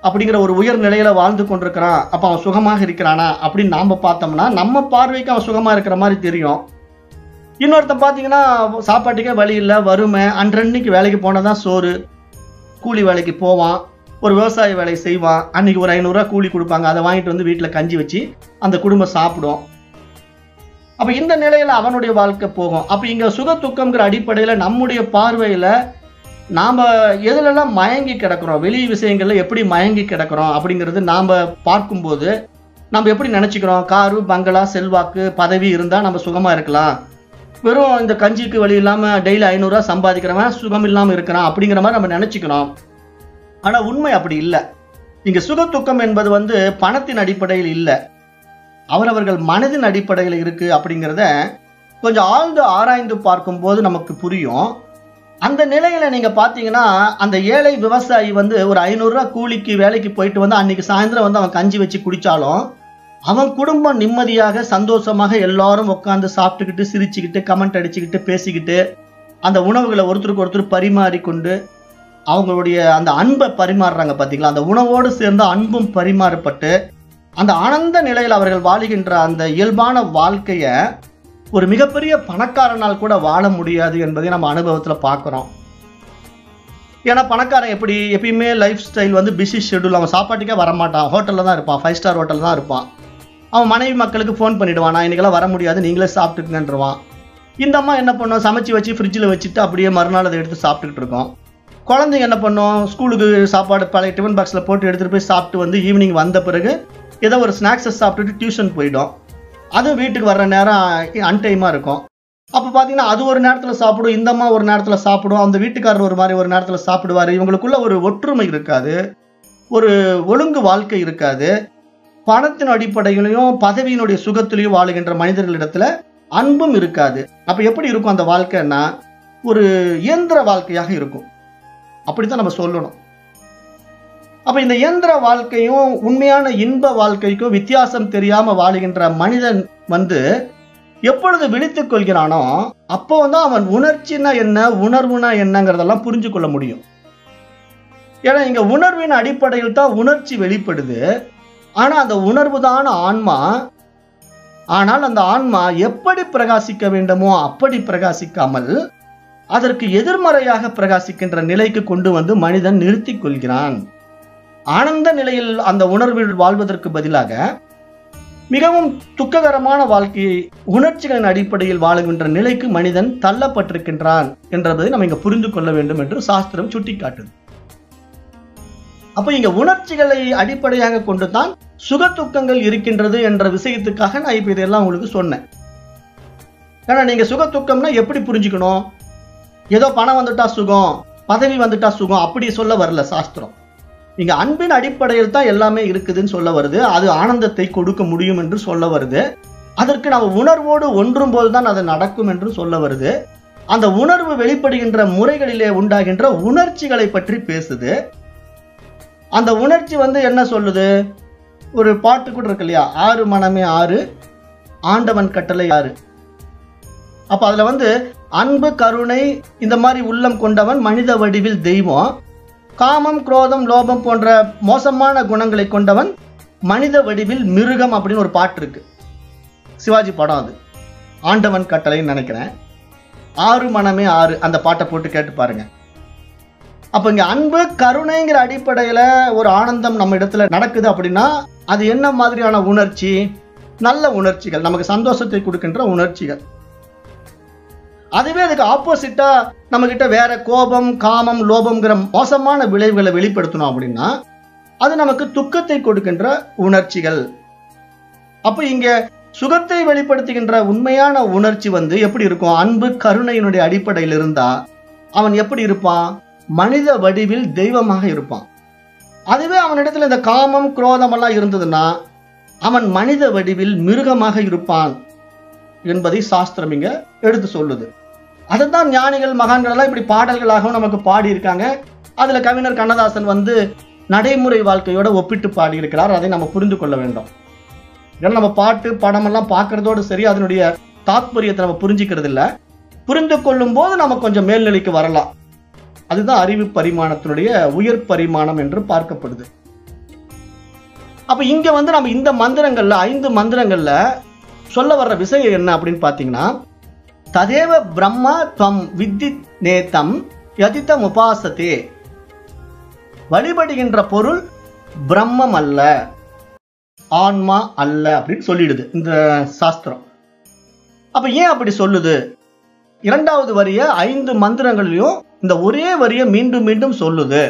அப்படிங்கிற ஒரு உயர் நிலையில வாழ்ந்து கொண்டிருக்கிறான். அப்ப அவன் சுகமாக இருக்கிறானா அப்படின்னு நாம பார்த்தோம்னா நம்ம பார்வைக்கு அவன் சுகமா இருக்கிற மாதிரி தெரியும். இன்னொருத்தன் பார்த்தீங்கன்னா சாப்பாட்டுக்கே வழி இல்லை, வறுமை, அன்றன்னைக்கு வேலைக்கு போனதான் சோறு, கூலி வேலைக்கு போவான், ஒரு விவசாய வேலை செய்வான், அன்னைக்கு ஒரு 500 ரூபா கூலி கொடுப்பாங்க, அதை வாங்கிட்டு வந்து வீட்டில் கஞ்சி வச்சு அந்த குடும்பம் சாப்பிடும். அப்ப இந்த நிலையில அவனுடைய வாழ்க்கை போகும். அப்ப இங்க சுக துக்கம்ங்கிற அடிப்படையில நம்முடைய பார்வையில நாம எதுலெல்லாம் மயங்கி கிடக்கிறோம், வெளி விஷயங்கள்ல எப்படி மயங்கி கிடக்கிறோம் அப்படிங்கிறது நாம பார்க்கும்போது நம்ம எப்படி நினைச்சுக்கிறோம், காரு பங்களா செல்வாக்கு பதவி இருந்தா நம்ம சுகமா இருக்கலாம், வெறும் இந்த கஞ்சிக்கு வழி இல்லாம டெய்லி 500 ரூபா சம்பாதிக்கிறவன் சுகம் இல்லாம இருக்கிறான் அப்படிங்கிற மாதிரி நம்ம நினைச்சுக்கிறோம். ஆனா உண்மை அப்படி இல்லை. இங்க சுக துக்கம் என்பது வந்து பணத்தின் அடிப்படையில் இல்லை, அவரவர்கள் மனதின் அடிப்படையில் இருக்கு அப்படிங்கிறத கொஞ்சம் ஆழ்ந்து ஆராய்ந்து பார்க்கும்போது நமக்கு புரியும். அந்த நிலையில நீங்க பாத்தீங்கன்னா அந்த ஏழை விவசாயி வந்து ஒரு 500 ரூபா கூலிக்கு வேலைக்கு போயிட்டு வந்து அன்னைக்கு சாயந்தரம் வந்து அவன் கஞ்சி வச்சு குடிச்சாலும் அவன் குடும்பம் நிம்மதியாக சந்தோஷமாக எல்லாரும் உட்காந்து சாப்பிட்டுக்கிட்டு சிரிச்சுக்கிட்டு கமெண்ட் அடிச்சுக்கிட்டு பேசிக்கிட்டு அந்த உணவுகளை ஒருத்தருக்கு ஒருத்தர் பரிமாறிக்கொண்டு அவங்களுடைய அந்த அன்பை பரிமாறுறாங்க பார்த்தீங்களா. அந்த உணவோடு சேர்ந்த அன்பும் பரிமாறப்பட்டு அந்த ஆனந்த நிலையில் அவர்கள் வாழுகின்ற அந்த இயல்பான வாழ்க்கைய ஒரு மிகப்பெரிய பணக்காரனால் கூட வாழ முடியாது என்பதை நம்ம அனுபவத்துல பார்க்கிறோம். ஏன்னா பணக்காரன் எப்பயுமே லைஃப் ஸ்டைல் வந்து பிஸி ஷெட்யூல், அவன் சாப்பாட்டுக்கே வரமாட்டான், ஹோட்டல்ல தான் இருப்பான், 5 ஸ்டார் ஹோட்டல் தான் இருப்பான். அவன் மனைவி மக்களுக்கு ஃபோன் பண்ணிடுவான், நான் இன்னைக்கெல்லாம் வர முடியாது, நீங்களே சாப்பிட்டுக்குங்கன்றவான். இந்த அம்மா என்ன பண்ணும், சமைச்சு வச்சு ஃப்ரிட்ஜில் வச்சுட்டு அப்படியே மறுநாள் அதை எடுத்து சாப்பிட்டுக்கிட்டு இருக்கோம். குழந்தைங்க என்ன பண்ணும், ஸ்கூலுக்கு சாப்பாடு பழைய டிஃபன் பாக்ஸில் போட்டு எடுத்துகிட்டு போய் சாப்பிட்டு வந்து ஈவினிங் வந்த பிறகு ஏதோ ஒரு ஸ்நாக்ஸை சாப்பிட்டுட்டு டியூஷன் போயிடும். அதுவும் வீட்டுக்கு வர்ற நேரம் அன்டைமாக இருக்கும். அப்போ பார்த்தீங்கன்னா அது ஒரு நேரத்தில் சாப்பிடும், இந்த அம்மா ஒரு நேரத்தில் சாப்பிடும், அந்த வீட்டுக்காரர் ஒரு மாதிரி ஒரு நேரத்தில் சாப்பிடுவார். இவங்களுக்குள்ள ஒரு ஒற்றுமை இருக்காது, ஒரு ஒழுங்கு வாழ்க்கை இருக்காது. பணத்தின் அடிப்படையிலையும் பதவியினுடைய சுகத்திலையும் வாழுகின்ற மனிதர்களிடத்துல அன்பும் இருக்காது. அப்ப எப்படி இருக்கும் அந்த வாழ்க்கைன்னா ஒரு இயந்திர வாழ்க்கையாக இருக்கும், அப்படித்தான் நம்ம சொல்லணும். அப்ப இந்த இயந்திர வாழ்க்கையும் உண்மையான இன்ப வாழ்க்கைக்கும் வித்தியாசம் தெரியாம வாழுகின்ற மனிதன் வந்து எப்பொழுது விழித்துக் கொள்கிறானோ அப்போ வந்து அவன் உணர்ச்சினா என்ன உணர்வுனா என்னங்கிறதெல்லாம் புரிஞ்சு கொள்ள முடியும். ஏன்னா இங்க உணர்வின் அடிப்படையில் தான் உணர்ச்சி வெளிப்படுது. ஆனா அந்த உணர்வு தான் ஆன்மா. ஆனால் அந்த ஆன்மா எப்படி பிரகாசிக்க வேண்டுமோ அப்படி பிரகாசிக்காமல் அதற்கு எதிர்மறையாக பிரகாசிக்கின்ற நிலைக்கு கொண்டு வந்து மனிதன் நிறுத்திக் கொள்கிறான். ஆனந்த நிலையில் அந்த உணர்வில் வாழ்வதற்கு பதிலாக மிகவும் துக்ககரமான வாழ்க்கையை உணர்ச்சிகளின் அடிப்படையில் வாழுகின்ற நிலைக்கு மனிதன் தள்ளப்பட்டிருக்கின்றான் என்பதை நம்ம இங்க புரிந்து கொள்ள வேண்டும் என்று சாஸ்திரம் சுட்டிக்காட்டுது. அப்ப இங்க உணர்ச்சிகளை அடிப்படையாக கொண்டுதான் சுக துக்கங்கள் இருக்கின்றது என்ற விஷயத்துக்காக நான் இப்ப இதெல்லாம் உங்களுக்கு சொன்னேன். ஏன்னா நீங்க சுக துக்கம்னா எப்படி புரிஞ்சுக்கணும்? ஏதோ பணம் வந்துட்டா சுகம், பதவி வந்துட்டா சுகம் அப்படி சொல்ல வரல சாஸ்திரம். இங்க அன்பின் அடிப்படையில் தான் எல்லாமே இருக்குதுன்னு சொல்ல வருது. அது ஆனந்தத்தை கொடுக்க முடியும் என்று சொல்ல வருது. அதற்கு நம்ம உணர்வோடு ஒன்றும் போதுதான் அது நடக்கும் என்று சொல்ல வருது. அந்த உணர்வு வெளிப்படுகின்ற முறைகளிலே உண்டாகின்ற உணர்ச்சிகளை பற்றி பேசுது. அந்த உணர்ச்சி என்ன சொல்லுது? ஒரு பாட்டு கூட இருக்கு இல்லையா, 6 மனமே 6 ஆண்டவன் கட்டளை 6. அப்ப அதுல அன்பு, கருணை இந்த மாதிரி உள்ளம் கொண்டவன் மனித வடிவில் தெய்வம். காமம், குரோதம், லோபம் போன்ற மோசமான குணங்களை கொண்டவன் மனித வடிவில் மிருகம் அப்படின்னு ஒரு பாட்டு இருக்கு. சிவாஜி படம் அது, ஆண்டவன் கட்டளைன்னு நினைக்கிறேன். 6 மனமே 6 அந்த பாட்டை போட்டு கேட்டு பாருங்க. அப்ப இங்க அன்பு, கருணைங்கிற அடிப்படையில ஒரு ஆனந்தம் நம்ம இடத்துல நடக்குது அப்படின்னா அது என்ன மாதிரியான உணர்ச்சி? நல்ல உணர்ச்சிகள், நமக்கு சந்தோஷத்தை கொடுக்கின்ற உணர்ச்சிகள். அதுவே அதுக்கு ஆப்போசிட்டா நம்ம கிட்ட வேற கோபம், காமம், லோபம்ங்கிற மோசமான விளைவுகளை வெளிப்படுத்தணும் அப்படின்னா அது நமக்கு துக்கத்தை கொடுக்கின்ற உணர்ச்சிகள். அப்ப இங்க சுகத்தை வெளிப்படுத்துகின்ற உண்மையான உணர்ச்சி எப்படி இருக்கும்? அன்பு, கருணையினுடைய அடிப்படையில் இருந்தா அவன் எப்படி இருப்பான்? மனித வடிவில் தெய்வமாக இருப்பான். அதுவே அவனிடத்துல இந்த காமம், குரோதம் எல்லாம் இருந்ததுன்னா அவன் மனித வடிவில் மிருகமாக இருப்பான் என்பதை சாஸ்திரம் இங்க எடுத்து சொல்லுது. அதைத்தான் ஞானிகள், மகான்கள் எல்லாம் இப்படி பாடல்களாகவும் நமக்கு பாடி இருக்காங்க. அதுல கவிஞர் கண்ணதாசன் நடைமுறை வாழ்க்கையோட ஒப்பிட்டு பாடி இருக்கிறார். அதை நம்ம புரிந்து கொள்ள வேண்டும். ஏன்னா நம்ம பாட்டு, படம் எல்லாம் பார்க்கறதோடு சரி, அதனுடைய தாத்பரியத்தை நம்ம புரிஞ்சுக்கிறது இல்லை. புரிந்து கொள்ளும் போது நம்ம கொஞ்சம் மேல்நிலைக்கு வரலாம். அதுதான் அறிவு பரிமாணத்தினுடைய உயர் பரிமாணம் என்று பார்க்கப்படுது. அப்ப இங்க நம்ம இந்த மந்திரங்கள்ல 5 மந்திரங்கள்ல சொல்ல வர்ற விஷயம் என்ன அப்படின்னு பாத்தீங்கன்னா, ததேவ பிரம்மா தம் வித்தி நேதம் யதிதம் உபாசதே. வழிபடுகின்ற பொருள் பிரம்மம் அல்ல, ஆன்மா அல்ல அப்படின்னு சொல்லிடுது இந்த சாஸ்திரம். அப்ப ஏன் அப்படி சொல்லுது? 2வது வரிய 5 மந்திரங்களிலும் இந்த ஒரே வரிய மீண்டும் மீண்டும் சொல்லுது.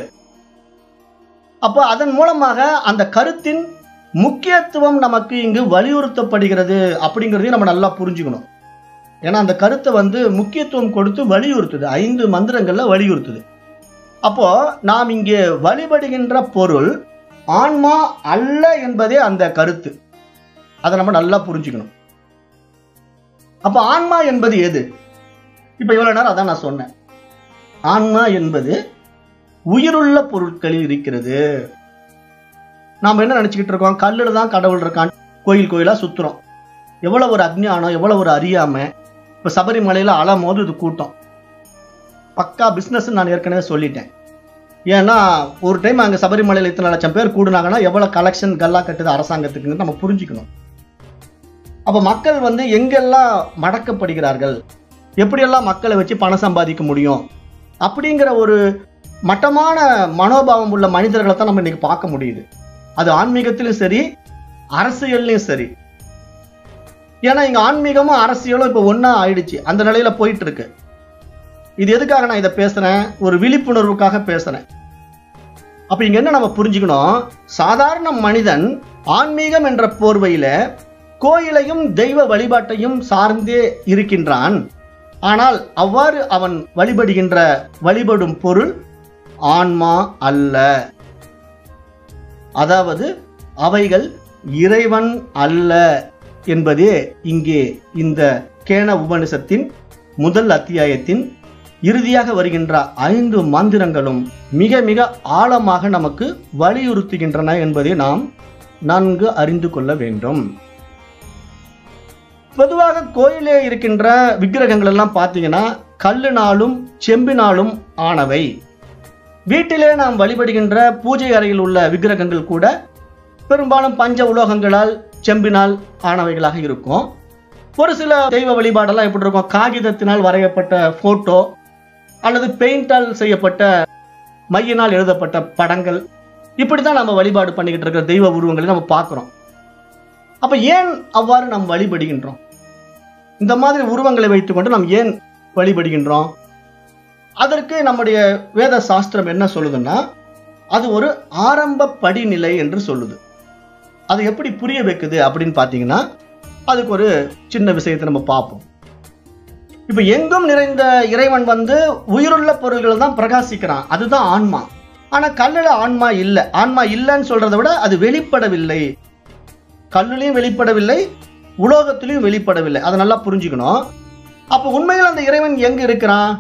அப்போ அதன் மூலமாக அந்த கருத்தின் முக்கியத்துவம் நமக்கு இங்கு வலியுறுத்தப்படுகிறது அப்படிங்கிறதையும் நம்ம நல்லா புரிஞ்சுக்கணும். ஏன்னா அந்த கருத்தை முக்கியத்துவம் கொடுத்து வலியுறுத்துது, 5 மந்திரங்கள்ல வலியுறுத்துது. அப்போ நாம் இங்கே வழிபடுகின்ற பொருள் ஆன்மா அல்ல என்பதே அந்த கருத்து. அதை நம்ம நல்லா புரிஞ்சுக்கணும். அப்ப ஆன்மா என்பது எது? இப்ப இவ்வளவு நேரம் அதான் நான் சொன்னேன். ஆன்மா என்பது உயிருள்ள பொருட்களில் இருக்கிறது. நாம என்ன நினைச்சுக்கிட்டு இருக்கோம்? கல்லுல தான் கடவுள் இருக்கான், கோயில் கோயிலா சுத்துறோம். எவ்வளவு ஒரு அஜ்ஞானம், எவ்வளவு ஒரு அறியாமை. இப்ப சபரிமலையில அலமோது இது கூட்டம் பக்கா பிசினஸ் நான் ஏற்கனவே சொல்லிட்டேன். ஏன்னா ஒரு டைம் அங்க சபரிமலையில இத்தனை லட்சம் பேர் கூடுனாங்கன்னா எவ்வளவு கலெக்ஷன் கல்லா கட்டுது அரசாங்கத்துக்கு நம்ம புரிஞ்சுக்கணும். அப்ப மக்கள் எங்கெல்லாம் மடக்கப்படுகிறார்கள், எப்படியெல்லாம் மக்களை வச்சு பணம் சம்பாதிக்க முடியும் அப்படிங்கிற ஒரு மட்டமான மனோபாவம் உள்ள மனிதர்களை தான் நம்ம இன்னைக்கு பார்க்க முடியுது. அது ஆன்மீகத்திலும் சரி, அரசியல்லையும் சரி. ஏன்னா இங்க ஆன்மீகமும் அரசியலும் இப்ப ஒன்னா ஆயிடுச்சு, அந்த நிலையில போயிட்டு இருக்கு. இது எதுக்காக நான் இதை பேசுறேன்? ஒரு விழிப்புணர்வுக்காக பேசுறேன். அப்ப இங்க என்ன நம்ம புரிஞ்சுக்கணும்? சாதாரண மனிதன் ஆன்மீகம் என்ற போர்வையில கோயிலையும் தெய்வ வழிபாட்டையும் சார்ந்தே இருக்கின்றான். ஆனால் அவ்வாறு அவன் வழிபடும் பொருள் ஆன்மா அல்ல. அதாவது அவைகள் இறைவன் அல்ல என்பதே இங்கே இந்த கேன உபனிஷத்தின் முதல் அத்தியாயத்தின் இறுதியாக வருகின்ற 5 மந்திரங்களும் மிக மிக ஆழமாக நமக்கு வலியுறுத்துகின்றன என்பதை நாம் நன்கு அறிந்து கொள்ள வேண்டும். பொதுவாக கோயிலே இருக்கின்ற விக்கிரகங்கள் எல்லாம் பார்த்தீங்கன்னா கல்லினாலும் செம்பினாலும் ஆனவை. வீட்டிலே நாம் வழிபடுகின்ற பூஜை அறையில் உள்ள விக்கிரகங்கள் கூட பெரும்பாலும் பஞ்ச உலோகங்களால், செம்பினால் ஆனவைகளாக இருக்கும். ஒரு சில தெய்வ வழிபாடெல்லாம் எப்படி இருக்கும்? காகிதத்தினால் வரையப்பட்ட போட்டோ அல்லது பெயிண்டால் செய்யப்பட்ட மையினால் எழுதப்பட்ட படங்கள், இப்படித்தான் நம்ம வழிபாடு பண்ணிக்கிட்டு இருக்கிற தெய்வ உருவங்களை நம்ம பார்க்கிறோம். அப்ப ஏன் அவ்வாறு நாம் வழிபடுகின்றோம்? இந்த மாதிரி உருவங்களை வைத்துக்கொண்டு நாம் ஏன் வழிபடுகின்றோம்? அதற்கு நம்முடைய வேத சாஸ்திரம் என்ன சொல்லுதுன்னா, அது ஒரு ஆரம்ப படிநிலை என்று சொல்லுது. அது எப்படி புரிய வைக்குது அப்படின்னு பாத்தீங்கன்னா, அதுக்கு ஒரு சின்ன விஷயத்தை நம்ம பார்ப்போம். இப்ப எங்கும் நிறைந்த இறைவன் உயிருள்ள பொருள்கள் தான் பிரகாசிக்கிறான், அதுதான் ஆன்மா. ஆனா கல்லுல ஆன்மா இல்லை. ஆன்மா இல்லைன்னு சொல்றதை விட அது வெளிப்படவில்லை. கல்லுலையும் வெளிப்படவில்லை, உலோகத்திலையும் வெளிப்படவில்லை. அதை நல்லா புரிஞ்சுக்கணும். அப்ப உண்மையில் அந்த இறைவன் எங்க இருக்கிறான்?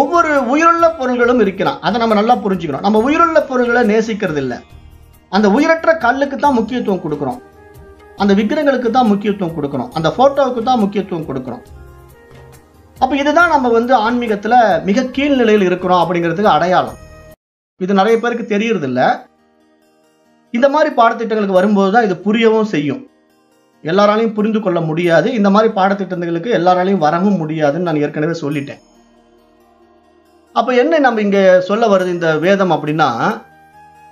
ஒவ்வொரு உயிருள்ள பொருள்களும் இருக்கிறான். அதை நம்ம நல்லா புரிஞ்சுக்கணும். நம்ம உயிருள்ள பொருள்களை நேசிக்கிறது இல்லை. அந்த உயிரற்ற கல்லுக்கு தான் முக்கியத்துவம் கொடுக்கிறோம், அந்த விக்கிரங்களுக்கு தான் முக்கியத்துவம் கொடுக்கிறோம், அந்த போட்டோவுக்கு தான் முக்கியத்துவம் கொடுக்கிறோம். அப்ப இதுதான் நம்ம ஆன்மீகத்துல மிக கீழ்நிலையில் இருக்கிறோம் அப்படிங்கிறதுக்கு அடையாளம். இது நிறைய பேருக்கு தெரியறது இல்லை. இந்த மாதிரி பாடத்திட்டங்களுக்கு வரும்போதுதான் இது புரியவும் செய்யும். எல்லாராலையும் புரிந்து கொள்ள முடியாது. இந்த மாதிரி பாடத்திட்டங்களுக்கு எல்லாராலையும் வரவும் முடியாதுன்னு நான் ஏற்கனவே சொல்லிட்டேன். அப்ப என்ன நம்ம இங்க சொல்ல வருது இந்த வேதம் அப்படின்னா,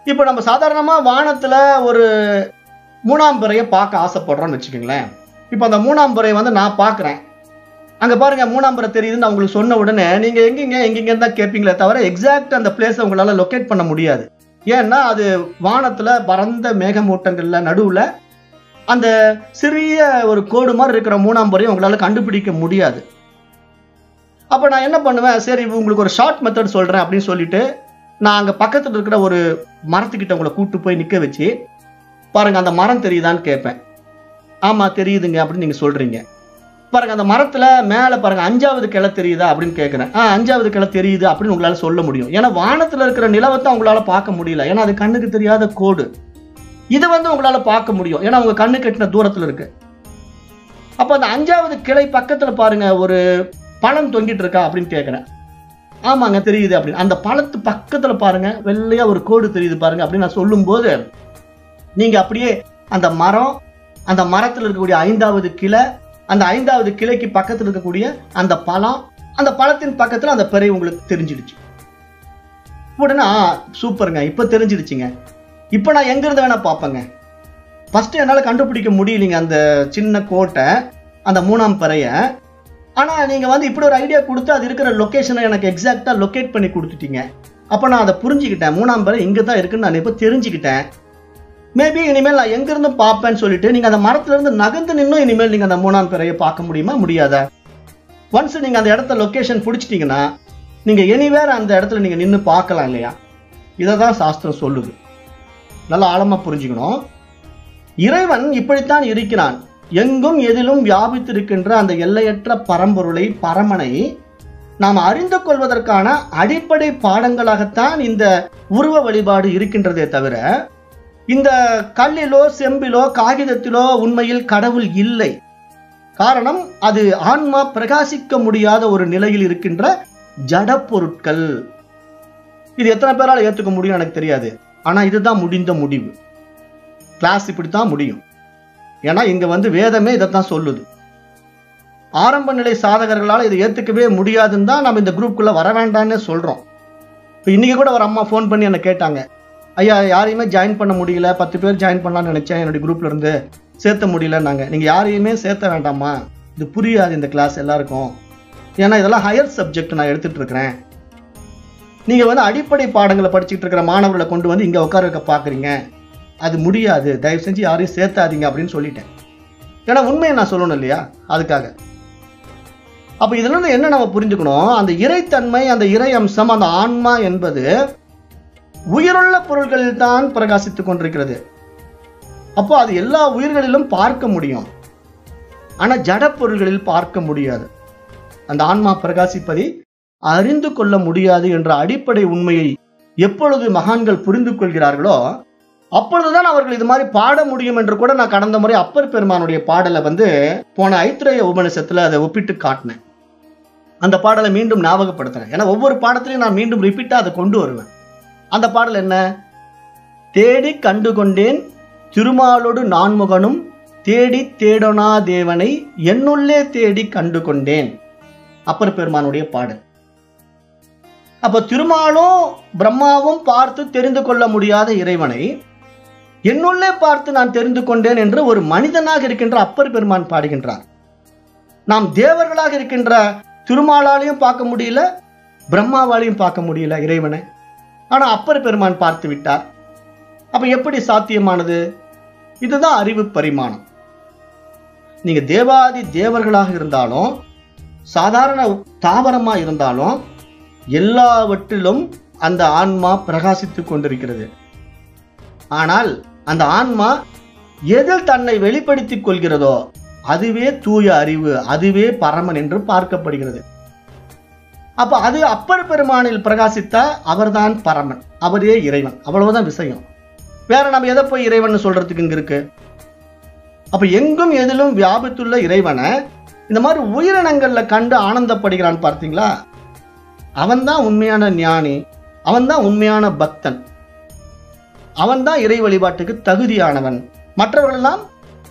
இப்ப நம்ம சாதாரணமா வானத்துல ஒரு மூணாம் பிறையை பார்க்க ஆசைப்படுறோம்னு வச்சுக்கோங்களேன். இப்ப அந்த மூணாம் பிறை நான் பாக்குறேன். அங்க பாருங்க மூணாம் பிறை தெரியுதுன்னு நான் உங்களுக்கு சொன்ன உடனே நீங்க எங்கெங்க தான் கேட்பீங்களே தவிர எக்ஸாக்ட் அந்த பிளேஸை உங்களால லொக்கேட் பண்ண முடியாது. ஏன்னா அது வானத்துல பரந்த மேகமூட்டங்கள்ல நடுவுல அந்த சிறிய ஒரு கோடு மாதிரி இருக்கிற மூணாம் பிறையை உங்களால கண்டுபிடிக்க முடியாது. அப்ப நான் என்ன பண்ணுவேன், சரி உங்களுக்கு ஒரு ஷார்ட் மெத்தட் சொல்றேன் அப்படின்னு சொல்லிட்டு நான் அங்க பக்கத்துல இருக்கிற ஒரு மரத்துக்கிட்ட உங்களை கூட்டு போய் நிக்க வச்சு, பாருங்க அந்த மரம் தெரியுதான்னு கேட்பேன். ஆமா தெரியுதுங்க அப்படின்னு நீங்க சொல்றீங்க. பாருங்க அந்த மரத்துல மேல பாருங்க 5வது கிளை தெரியுதா அப்படின்னு கேட்கிறேன். 5வது கிளை தெரியுது அப்படின்னு உங்களால சொல்ல முடியும். ஏன்னா வானத்துல இருக்கிற நிலவத்தை உங்களால பார்க்க முடியல, ஏன்னா அது கண்ணுக்கு தெரியாத கோடு. இது உங்களால பார்க்க முடியும், ஏன்னா உங்க கண்ணு கட்டின தூரத்துல இருக்கு. அப்ப அந்த 5வது கிளை பக்கத்துல பாருங்க ஒரு பழம் தொங்கிட்டு இருக்கா அப்படின்னு கேட்கிறேன். ஆமாங்க தெரியுது அப்படின்னு. அந்த பழத்து பக்கத்துல பாருங்க வெள்ளையா ஒரு கோடு தெரியுது பாருங்க அப்படின்னு நான் சொல்லும் போது, நீங்க அப்படியே அந்த மரம், அந்த மரத்துல இருக்கக்கூடிய 5வது கிளை, அந்த 5வது கிளைக்கு பக்கத்துல இருக்கக்கூடிய அந்த பழம், அந்த பழத்தின் பக்கத்துல அந்த பிறை உங்களுக்கு தெரிஞ்சிடுச்சு. உடனே சூப்பருங்க இப்ப தெரிஞ்சிடுச்சுங்க, இப்ப நான் எங்க இருந்து வேணா பார்ப்பேங்க. ஃபர்ஸ்ட் என்னால கண்டுபிடிக்க முடியலைங்க அந்த சின்ன கோட்டை, அந்த மூணாம் பிறைய. ஆனா நீங்க இப்படி ஒரு ஐடியா கொடுத்து அது இருக்கிற லொகேஷனை எனக்கு எக்ஸாக்டா லொகேட் பண்ணி கொடுத்துட்டீங்க. அப்ப நான் அதை புரிஞ்சுக்கிட்டேன், மூணாம் பிறை இங்க தான் இருக்குன்னு நான் இப்ப தெரிஞ்சுக்கிட்டேன். மேபி இனிமேல் நான் எங்க இருந்து பார்ப்பேன்னு சொல்லிட்டு நீங்க அந்த மரத்துல இருந்து நகர்ந்து நின்னும் இனிமேல் நீங்க அந்த மூணாம் பிறையை பார்க்க முடியுமா? முடியாதா? ஒன்ஸ் நீங்க அந்த இடத்த லொகேஷன் பிடிச்சிட்டீங்கன்னா நீங்க எனிவேர் அந்த இடத்துல நீங்க நின்று பார்க்கலாம் இல்லையா? இததான் சாஸ்திரம் சொல்லுது. நல்லா ஆழமா புரிஞ்சுக்கணும். இறைவன் இப்படித்தான் இருக்கிறான். எங்கும் எதிலும் வியாபித்திருக்கின்ற அந்த எல்லையற்ற பரம்பொருளை, பரமனை நாம் அறிந்து கொள்வதற்கான அடிப்படை பாடங்களாகத்தான் இந்த உருவ வழிபாடு இருக்கின்றதே தவிர, இந்த கல்லிலோ செம்பிலோ காகிதத்திலோ உண்மையில் கடவுள் இல்லை. காரணம், அது ஆன்மா பிரகாசிக்க முடியாத ஒரு நிலையில் இருக்கின்ற ஜட பொருட்கள். இது எத்தனை பேரால் ஏற்றுக்க முடியும் எனக்கு தெரியாது. ஆனா இதுதான் முடிந்த முடிவு. கிளாஸ் இப்படித்தான் முடியும். ஏன்னா இங்க வேதமே இதைத்தான் சொல்லுது. ஆரம்ப நிலை சாதகர்களால் இதை ஏத்துக்கவே முடியாதுன்னு தான் நம்ம இந்த குரூப்புக்குள்ள வர வேண்டாம்னு சொல்றோம். இப்போ இன்னைக்கு கூட ஒரு அம்மா ஃபோன் பண்ணி என்ன கேட்டாங்க, ஐயா யாரையுமே ஜாயின் பண்ண முடியல, 10 பேர் ஜாயின் பண்ணலாம்னு நினைச்சேன், என்னுடைய குரூப்ல இருந்து சேர்த்த முடியலன்னாங்க. நீங்க யாரையுமே சேர்த்த வேண்டாமா, இது புரியாது இந்த கிளாஸ் எல்லாருக்கும், ஏன்னா இதெல்லாம் ஹையர் சப்ஜெக்ட் நான் எடுத்துட்டு இருக்கிறேன். நீங்க அடிப்படை பாடங்களை படிச்சுட்டு இருக்கிற மாணவர்களை கொண்டு இங்க உட்கார வைக்க பாக்குறீங்க, அது முடியாது, தயவு செஞ்சு யாரையும் சேர்த்தாதீங்க அப்படின்னு சொல்லிட்டேன். ஏன்னா உண்மையை நான் சொல்லணும் இல்லையா, அதுக்காக. அப்ப இதுல இருந்து என்ன நம்ம புரிஞ்சுக்கணும், அந்த இறைத்தன்மை, அந்த இறை அம்சம், அந்த ஆன்மா என்பது உயிருள்ள பொருள்களில் தான் பிரகாசித்துக் கொண்டிருக்கிறது. அப்போ அது எல்லா உயிர்களிலும் பார்க்க முடியும், ஆனா ஜட பொருள்களில் பார்க்க முடியாது. அந்த ஆன்மா பிரகாசிப்பதை அறிந்து கொள்ள முடியாது என்ற அடிப்படை உண்மையை எப்பொழுது மகான்கள் புரிந்து கொள்கிறார்களோ அப்பொழுதுதான் அவர்கள் இது மாதிரி பாட முடியும் என்று கூட நான் கடந்த முறை அப்பர் பெருமானுடைய பாடலை போன ஐத்திரேய உபநிஷத்துல அதை ஒப்பிட்டு காட்டினேன். அந்த பாடலை மீண்டும் ஞாபகப்படுத்துறேன். ஏன்னா ஒவ்வொரு பாடத்திலையும் நான் மீண்டும் ரிப்பீட்டா அதை கொண்டு வருவேன். அந்த பாடல் என்ன? தேடி கண்டு கொண்டேன் திருமாலோடு நான்முகனும், தேடி தேடனா தேவனை என்னுள்ளே தேடி கண்டு கொண்டேன். அப்பர் பெருமானுடைய பாடல். அப்ப திருமாலும் பிரம்மாவும் பார்த்து தெரிந்து கொள்ள முடியாத இறைவனை என்னுள்ளே பார்த்து நான் தெரிந்து கொண்டேன் என்று ஒரு மனிதனாக இருக்கின்ற அப்பர் பெருமான் பாடுகின்றார். நாம் தேவர்களாக இருக்கின்ற திருமாலாலையும் பார்க்க முடியல, பிரம்மாவாலையும் பார்க்க முடியல இறைவனை. ஆனா அப்பர் பெருமான் பார்த்து விட்டார். அப்ப எப்படி சாத்தியமானது? இதுதான் அறிவு பரிமாணம். நீங்க தேவாதி தேவர்களாக இருந்தாலும், சாதாரண தாவரமா இருந்தாலும், எல்லாவற்றிலும் அந்த ஆன்மா பிரகாசித்துக் கொண்டிருக்கிறது. ஆனால் அந்த ஆன்மா எதில் தன்னை வெளிப்படுத்திக் கொள்கிறதோ அதுவே தூய அறிவு, அதுவே பரமன் என்று பார்க்கப்படுகிறது. அப்ப அது அப்பர் பெருமானில் பிரகாசித்தா அவர்தான் பரமன், அவரே இறைவன். அவ்வளவுதான் விஷயம். வேற நம்ம எதை போய் இறைவன் சொல்றதுக்கு இங்க இருக்கு? அப்ப எங்கும் எதிலும் வியாபித்துள்ள இறைவனை இந்த மாதிரி உயிரினங்கள்ல கண்டு ஆனந்தப்படுகிறான். பார்த்தீங்களா? அவன்தான் உண்மையான ஞானி, அவன்தான் உண்மையான பக்தன், அவன்தான் இறை வழிபாட்டுக்கு தகுதியானவன். மற்றவர்கள் எல்லாம்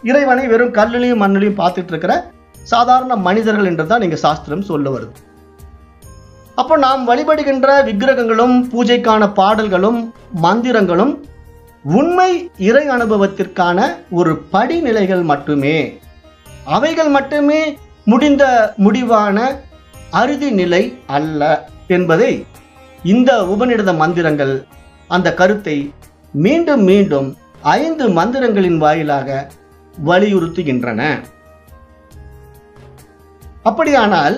இறைவனை வெறும் கல்லிலையும் மண்ணிலையும் பார்த்துட்டு இருக்கிற சாதாரண மனிதர்கள் என்றுதான் நீங்க சாஸ்திரம் சொல்ல வருது. அப்போ நாம் வழிபடுகின்ற விக்கிரகங்களும் பூஜைக்கான பாடல்களும் மந்திரங்களும் உண்மை இறை அனுபவத்திற்கான ஒரு படிநிலைகள் மட்டுமே. அவைகள் மட்டுமே முடிந்த முடிவான அறுதி நிலை அல்ல என்பதை இந்த உபநிடத மந்திரங்கள் அந்த கருத்தை மீண்டும் மீண்டும் 5 மந்திரங்களின் வாயிலாக வலியுறுத்துகின்றன. அப்படியானால்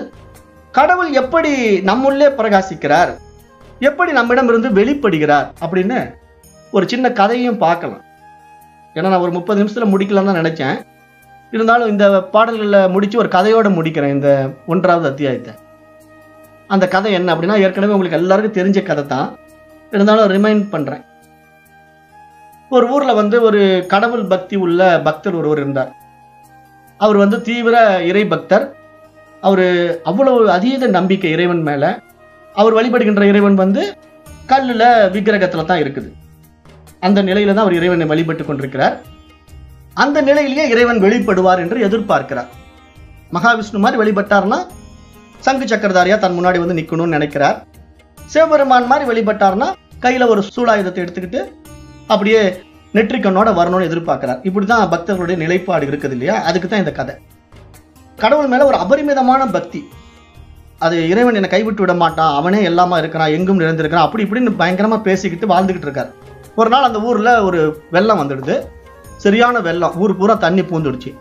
கடவுள் எப்படி நம்முள்ளே பிரகாசிக்கிறார், எப்படி நம்மிடமிருந்து வெளிப்படுகிறார் அப்படின்னு ஒரு சின்ன கதையும் பார்க்கலாம். ஏன்னா நான் ஒரு 30 நிமிஷத்துல முடிக்கலாம்னு தான் நினைச்சேன். இருந்தாலும் இந்த பாடல்களில் முடிச்சு ஒரு கதையோட முடிக்கிறேன் இந்த 1வது அத்தியாயத்தை. அந்த கதை என்ன அப்படின்னா, ஏற்கனவே உங்களுக்கு எல்லாருக்கும் தெரிஞ்ச கதை தான், இருந்தாலும் ரிமைண்ட் பண்றேன். ஒரு ஊர்ல ஒரு கடவுள் பக்தி உள்ள பக்தர் ஒருவர் இருந்தார். அவர் தீவிர இறை பக்தர். அவரு அவ்வளவு அதீத நம்பிக்கை இறைவன் மேல. அவர் வழிபடுகின்ற இறைவன் கல்லுல விக்கிரகத்துல தான் இருக்குது. அந்த நிலையில தான் அவர் இறைவனை வழிபட்டு கொண்டிருக்கிறார். அந்த நிலையிலேயே இறைவன் வெளிப்படுவார் என்று எதிர்பார்க்கிறார். மகாவிஷ்ணு மாதிரி வழிபட்டார்னா சங்கு சக்கரதாரியா தன் முன்னாடி நிக்கணும்னு நினைக்கிறார். சிவபெருமான் மாதிரி வழிபட்டார்னா கையில ஒரு சூலாயுதத்தை எடுத்துக்கிட்டு அப்படியே நெற்றிக்கண்ணோட வரணும்னு எதிர்பார்க்கிறார். இப்படிதான் பக்தர்களுடைய நிலைப்பாடு இருக்குது இல்லையா? அதுக்கு தான் இந்த கதை. கடவுள் மேல ஒரு அபரிமிதமான பக்தி. அது இறைவன் என்னை கைவிட்டு விட மாட்டான், அவனே எல்லாமா இருக்கிறான், எங்கும் நிறைந்திருக்கிறான், அப்படி இப்படின்னு பயங்கரமா பேசிக்கிட்டு வாழ்ந்துகிட்டு இருக்காரு. ஒரு நாள் அந்த ஊர்ல ஒரு வெள்ளம் வந்துடுது. சரியான வெள்ளம், ஊர் பூரா தண்ணி பூந்துடுச்சு.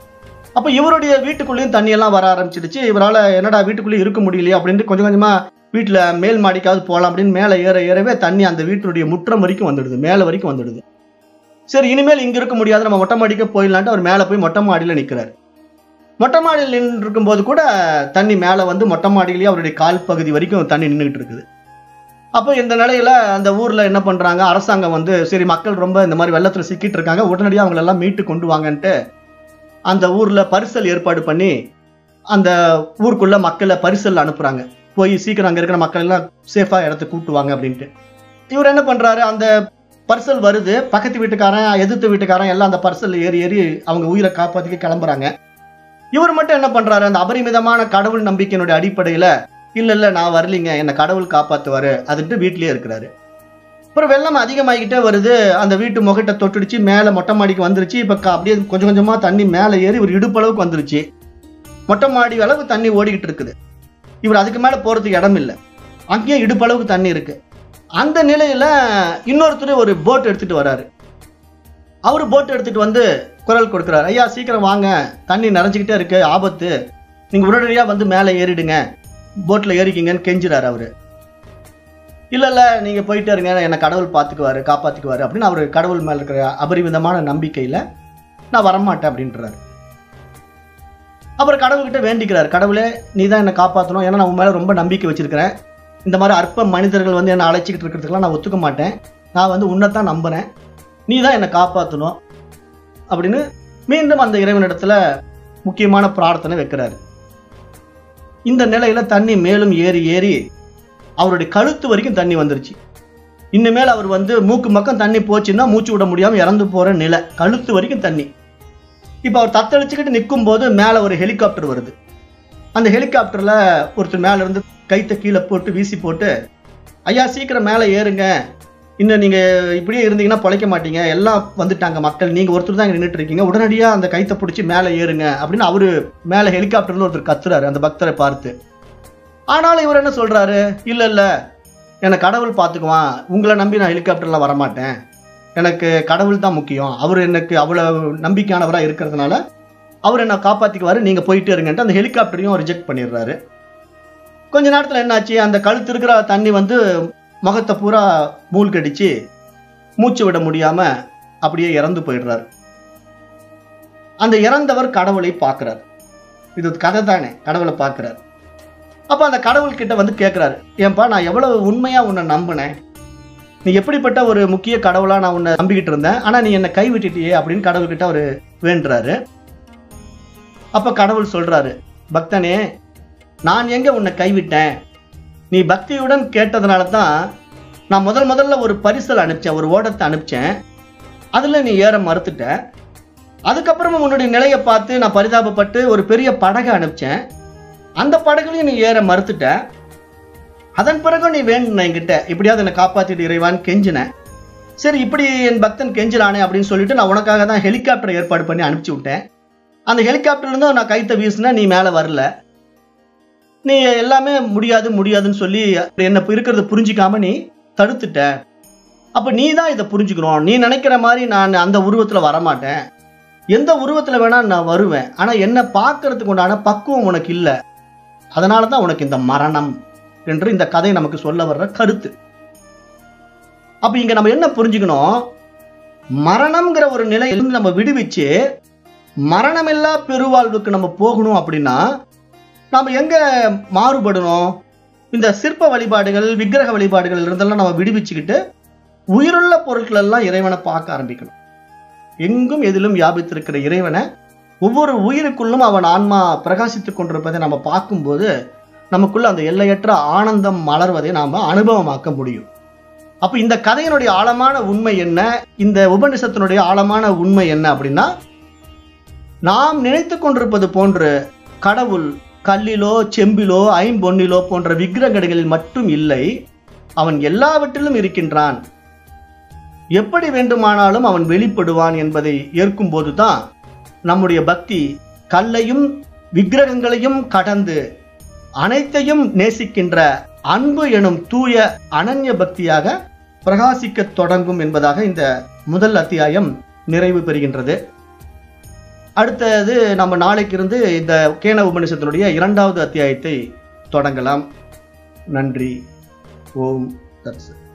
அப்ப இவருடைய வீட்டுக்குள்ளேயும் தண்ணி எல்லாம் வர ஆரம்பிச்சிடுச்சு. இவரால் என்னடா வீட்டுக்குள்ளேயே இருக்க முடியலையே அப்படின்ட்டு கொஞ்சம் கொஞ்சமா வீட்டுல மேல் மாடிக்காவது போகலாம் அப்படின்னு மேலே ஏறவே தண்ணி அந்த வீட்டுடைய முற்றம் வரைக்கும் வந்துடுது, மேலே வரைக்கும் வந்துடுது. சரி, இனிமேல் இங்க இருக்க முடியாது, நம்ம மொட்டை மாடிக்க போயிடலான்ட்டு அவர் மேலே போய் மொட்டை மாடியில நிற்கிறாரு. மொட்டை மாடியில் நின்று இருக்கும்போது கூட தண்ணி மேலே மொட்டை மாடியிலேயே அவருடைய கால் பகுதி வரைக்கும் தண்ணி நின்றுகிட்டு இருக்குது. அப்போ இந்த நிலையில அந்த ஊர்ல என்ன பண்றாங்க, அரசாங்கம் சரி மக்கள் ரொம்ப இந்த மாதிரி வெள்ளத்துல சிக்கிட்டு இருக்காங்க, உடனடியாக அவங்களெல்லாம் மீட்டு கொண்டு வாங்கன்ட்டு அந்த ஊர்ல பரிசல் ஏற்பாடு பண்ணி அந்த ஊருக்குள்ள மக்களை பரிசல் அனுப்புறாங்க. போய் சீக்கிரம் அங்க இருக்கிற மக்கள் எல்லாம் சேஃபா இடத்துக்கு கூட்டுவாங்க அப்படின்ட்டு. இவர் என்ன பண்றாரு, அந்த பரிசல் வருது, பக்கத்து வீட்டுக்காரன் எதிர்த்து வீட்டுக்காரன் எல்லாம் அந்த பரிசல் ஏறி ஏறி அவங்க உயிரை காப்பாத்திக்க கிளம்புறாங்க. இவர் மட்டும் என்ன பண்றாரு, அந்த அபரிமிதமான கடவுள் நம்பிக்கையினுடைய அடிப்படையில இல்ல நான் வரலீங்க, என்னை கடவுள் காப்பாத்துவாரு அதுட்டு வீட்லயே இருக்கிறாரு. அப்புறம் வெள்ளம் அதிகமாகிக்கிட்டே வருது. அந்த வீட்டு முகட்டை தொட்டுடுச்சு, மேல மொட்டை மாடிக்கு வந்துருச்சு. இப்ப அப்படியே கொஞ்சம் கொஞ்சமா தண்ணி மேல ஏறி ஒரு இடுப்பளவுக்கு வந்துருச்சு. மொட்டை மாடி அளவு தண்ணி ஓடிக்கிட்டு இருக்குது. இவர் அதுக்கு மேல போறதுக்கு இடம் இல்லை, அங்கேயே இடுப்பளவுக்கு தண்ணி இருக்கு. அந்த நிலையில இன்னொருத்தர் ஒரு போட் எடுத்துட்டு வராரு. அவரு போட் எடுத்துட்டு குரல் கொடுக்கிறார், ஐயா சீக்கிரம் வாங்க, தண்ணி நிறைஞ்சுக்கிட்டே இருக்கு, ஆபத்து, நீங்க உடனடியா மேலே ஏறிடுங்க, போட்ல ஏறிக்கிங்கன்னு கெஞ்சுறாரு அவரு. இல்ல நீங்க போயிட்டே இருங்க, என்னை கடவுள் பார்த்துக்குவாரு, காப்பாத்திக்குவாரு அப்படின்னு அவரு கடவுள் மேல இருக்கிற அபரிமிதமான நம்பிக்கையில நான் வரமாட்டேன் அப்படின்றாரு. அப்புறம் கடவுள்கிட்ட வேண்டிக்கிறார், கடவுளே நீ தான் என்னை காப்பாற்றணும், ஏன்னா நான் உன் மேல ரொம்ப நம்பிக்கை வச்சிருக்கிறேன், இந்த மாதிரி அற்ப மனிதர்கள் என்னை அழைச்சிக்கிட்டு இருக்கிறதுக்கெல்லாம் நான் ஒத்துக்க மாட்டேன், நான் உன்னைத்தான் நம்புறேன், நீ தான் என்னை காப்பாற்றணும் அப்படின்னு மீண்டும் அந்த இறைவனிடத்துல முக்கியமான பிரார்த்தனை வைக்கிறாரு. இந்த நிலையில தண்ணி மேலும் ஏறி ஏறி அவருடைய கழுத்து வரைக்கும் தண்ணி வந்துருச்சு. இனிமேல் அவர் மூக்கு பக்கம் தண்ணி போச்சுன்னா மூச்சு விட முடியாம இறந்து போற நிலை, கழுத்து வரைக்கும் தண்ணி. இப்ப அவர் தத்தளிச்சுக்கிட்டு நிற்கும் போது மேல ஒரு ஹெலிகாப்டர் வருது. அந்த ஹெலிகாப்டர்ல ஒருத்தர் மேல இருந்து கைத்த கீழே போட்டு வீசி போட்டு, ஐயா சீக்கிரம் மேலே ஏறுங்க, இன்னும் நீங்க இப்படியே இருந்தீங்கன்னா பொழைக்க மாட்டீங்க, எல்லாம் வந்துட்டாங்க மக்கள், நீங்க ஒருத்தர் தான் நின்றுட்டு இருக்கீங்க, உடனடியா அந்த கைத்தை பிடிச்சி மேலே ஏறுங்க அப்படின்னு அவரு மேலே ஹெலிகாப்டர்ல ஒருத்தர் கத்துறாரு அந்த பக்தரை பார்த்து. ஆனாலும் இவர் என்ன சொல்றாரு, இல்ல இல்ல என்னை கடவுள் பார்த்துக்குவான், உங்களை நம்பி நான் ஹெலிகாப்டர்லாம் வரமாட்டேன், எனக்கு கடவுள் தான் முக்கியம், அவர் எனக்கு அவ்வளவு நம்பிக்கையானவராக இருக்கிறதுனால அவர் என்னை காப்பாற்றிக்குவாரு, நீங்கள் போயிட்டே இருங்கன்ட்டு அந்த ஹெலிகாப்டரையும் ரிஜெக்ட் பண்ணிடுறாரு. கொஞ்ச நேரத்தில் என்னாச்சு, அந்த கழுத்து இருக்கிற தண்ணி வந்து முகத்தை பூரா மூழ்கடிச்சு மூச்சு விட முடியாம அப்படியே இறந்து போயிடுறாரு. அந்த இறந்தவர் கடவுளை பார்க்கிறார். இது கதை தானே, கடவுளை பார்க்கிறார். அப்ப அந்த கடவுள் கிட்ட வந்து கேட்கிறாரு, ஏன்பா நான் எவ்வளவு உண்மையா உன்னை நம்பினேன், நீ எப்படிப்பட்ட ஒரு முக்கிய கடவுளா நான் உன்னை நம்பிக்கிட்டு இருந்தேன், ஆனா நீ என்னை கைவிட்டுட்டியே அப்படின்னு கடவுள் கிட்ட அவரு வேண்டுறாரு. அப்ப கடவுள் சொல்றாரு, பக்தனே நான் எங்க உன்னை கைவிட்டேன், நீ பக்தியுடன் கேட்டதுனால தான் நான் முதல்ல ஒரு பரிசல் அனுப்பிச்சேன், ஒரு ஓடத்தை அனுப்பிச்சேன், அதுல நீ ஏற மறுத்துட்ட. அதுக்கப்புறமா உன்னுடைய நிலையை பார்த்து நான் பரிதாபப்பட்டு ஒரு பெரிய படகை அனுப்பிச்சேன், அந்த படகுலையும் நீ ஏற மறுத்துட்ட. அதன் பிறகு நீ வேணுன என்கிட்ட இப்படியாவது என்னை காப்பாத்திட்டு இறைவான்னு கெஞ்சின. சரி இப்படி என் பக்தன் கெஞ்சினானே அப்படின்னு சொல்லிட்டு நான் உனக்காக தான் ஹெலிகாப்டர் ஏற்பாடு பண்ணி அனுப்பிச்சு விட்டேன். அந்த ஹெலிகாப்டர்ல இருந்து நான் கைத்தை வீசினா நீ மேல வரல, நீ எல்லாமே முடியாதுன்னு சொல்லி என்ன இருக்கிறத புரிஞ்சிக்காம நீ தடுத்துட்ட. அப்ப நீ தான் இதை புரிஞ்சுக்கணும், நீ நினைக்கிற மாதிரி நான் அந்த உருவத்துல வரமாட்டேன், எந்த உருவத்துல வேணா நான் வருவேன், ஆனா என்ன பார்க்கறதுக்கு உண்டான பக்குவம் உனக்கு இல்லை, அதனாலதான் உனக்கு இந்த மரணம் என்று இந்த கதை நமக்கு சொல்ல வர்ற கருத்து. அப்ப இங்க நம்ம என்ன புரிஞ்சுக்கணும், மரணம்ங்கிற ஒரு நிலையிலிருந்து நம்ம விடுவிச்சு மரணமில்லா பெருவாழ்வுக்கு நம்ம போகணும் அப்படின்னா நாம எங்க மாறுபடணும், இந்த சிற்ப வழிபாடுகள் விக்கிரக வழிபாடுகள் இருந்தெல்லாம் நம்ம விடுவிச்சுக்கிட்டு உயிருள்ள பொருட்கள் எல்லாம் இறைவனை பார்க்க ஆரம்பிக்கணும். எங்கும் எதிலும் வியாபித்திருக்கிற இறைவனை ஒவ்வொரு உயிருக்குள்ளும் அவன் ஆன்மா பிரகாசித்துக் கொண்டிருப்பதை நம்ம பார்க்கும்போது நமக்குள்ள அந்த எல்லையற்ற ஆனந்தம் மலர்வதை நாம அனுபவமாக்க முடியும். அப்ப இந்த கதையினுடைய ஆழமான உண்மை என்ன, இந்த உபநிஷத்தினுடைய ஆழமான உண்மை என்ன அப்படின்னா, நாம் நினைத்து கொண்டிருப்பது போன்று கடவுள் கல்லிலோ செம்பிலோ ஐம்பொன்னிலோ போன்ற விக்கிரகங்களில் மட்டும் இல்லை, அவன் எல்லாவற்றிலும் இருக்கின்றான், எப்படி வேண்டுமானாலும் அவன் வெளிப்படுவான் என்பதை ஏற்கும் போதுதான் நம்முடைய பக்தி கல்லையும் விக்கிரகங்களையும் கடந்து அனைத்தையும் நேசிக்கின்ற அன்பு எனும் தூய அனன்ய பக்தியாக பிரகாசிக்க தொடங்கும் என்பதாக இந்த முதல் அத்தியாயம் நிறைவு பெறுகின்றது. அடுத்தது நம்ம நாளைக்கு இருந்து இந்த கேன உபநிஷத்தினுடைய 2வது அத்தியாயத்தை தொடங்கலாம். நன்றி. ஓம் தத்சத்.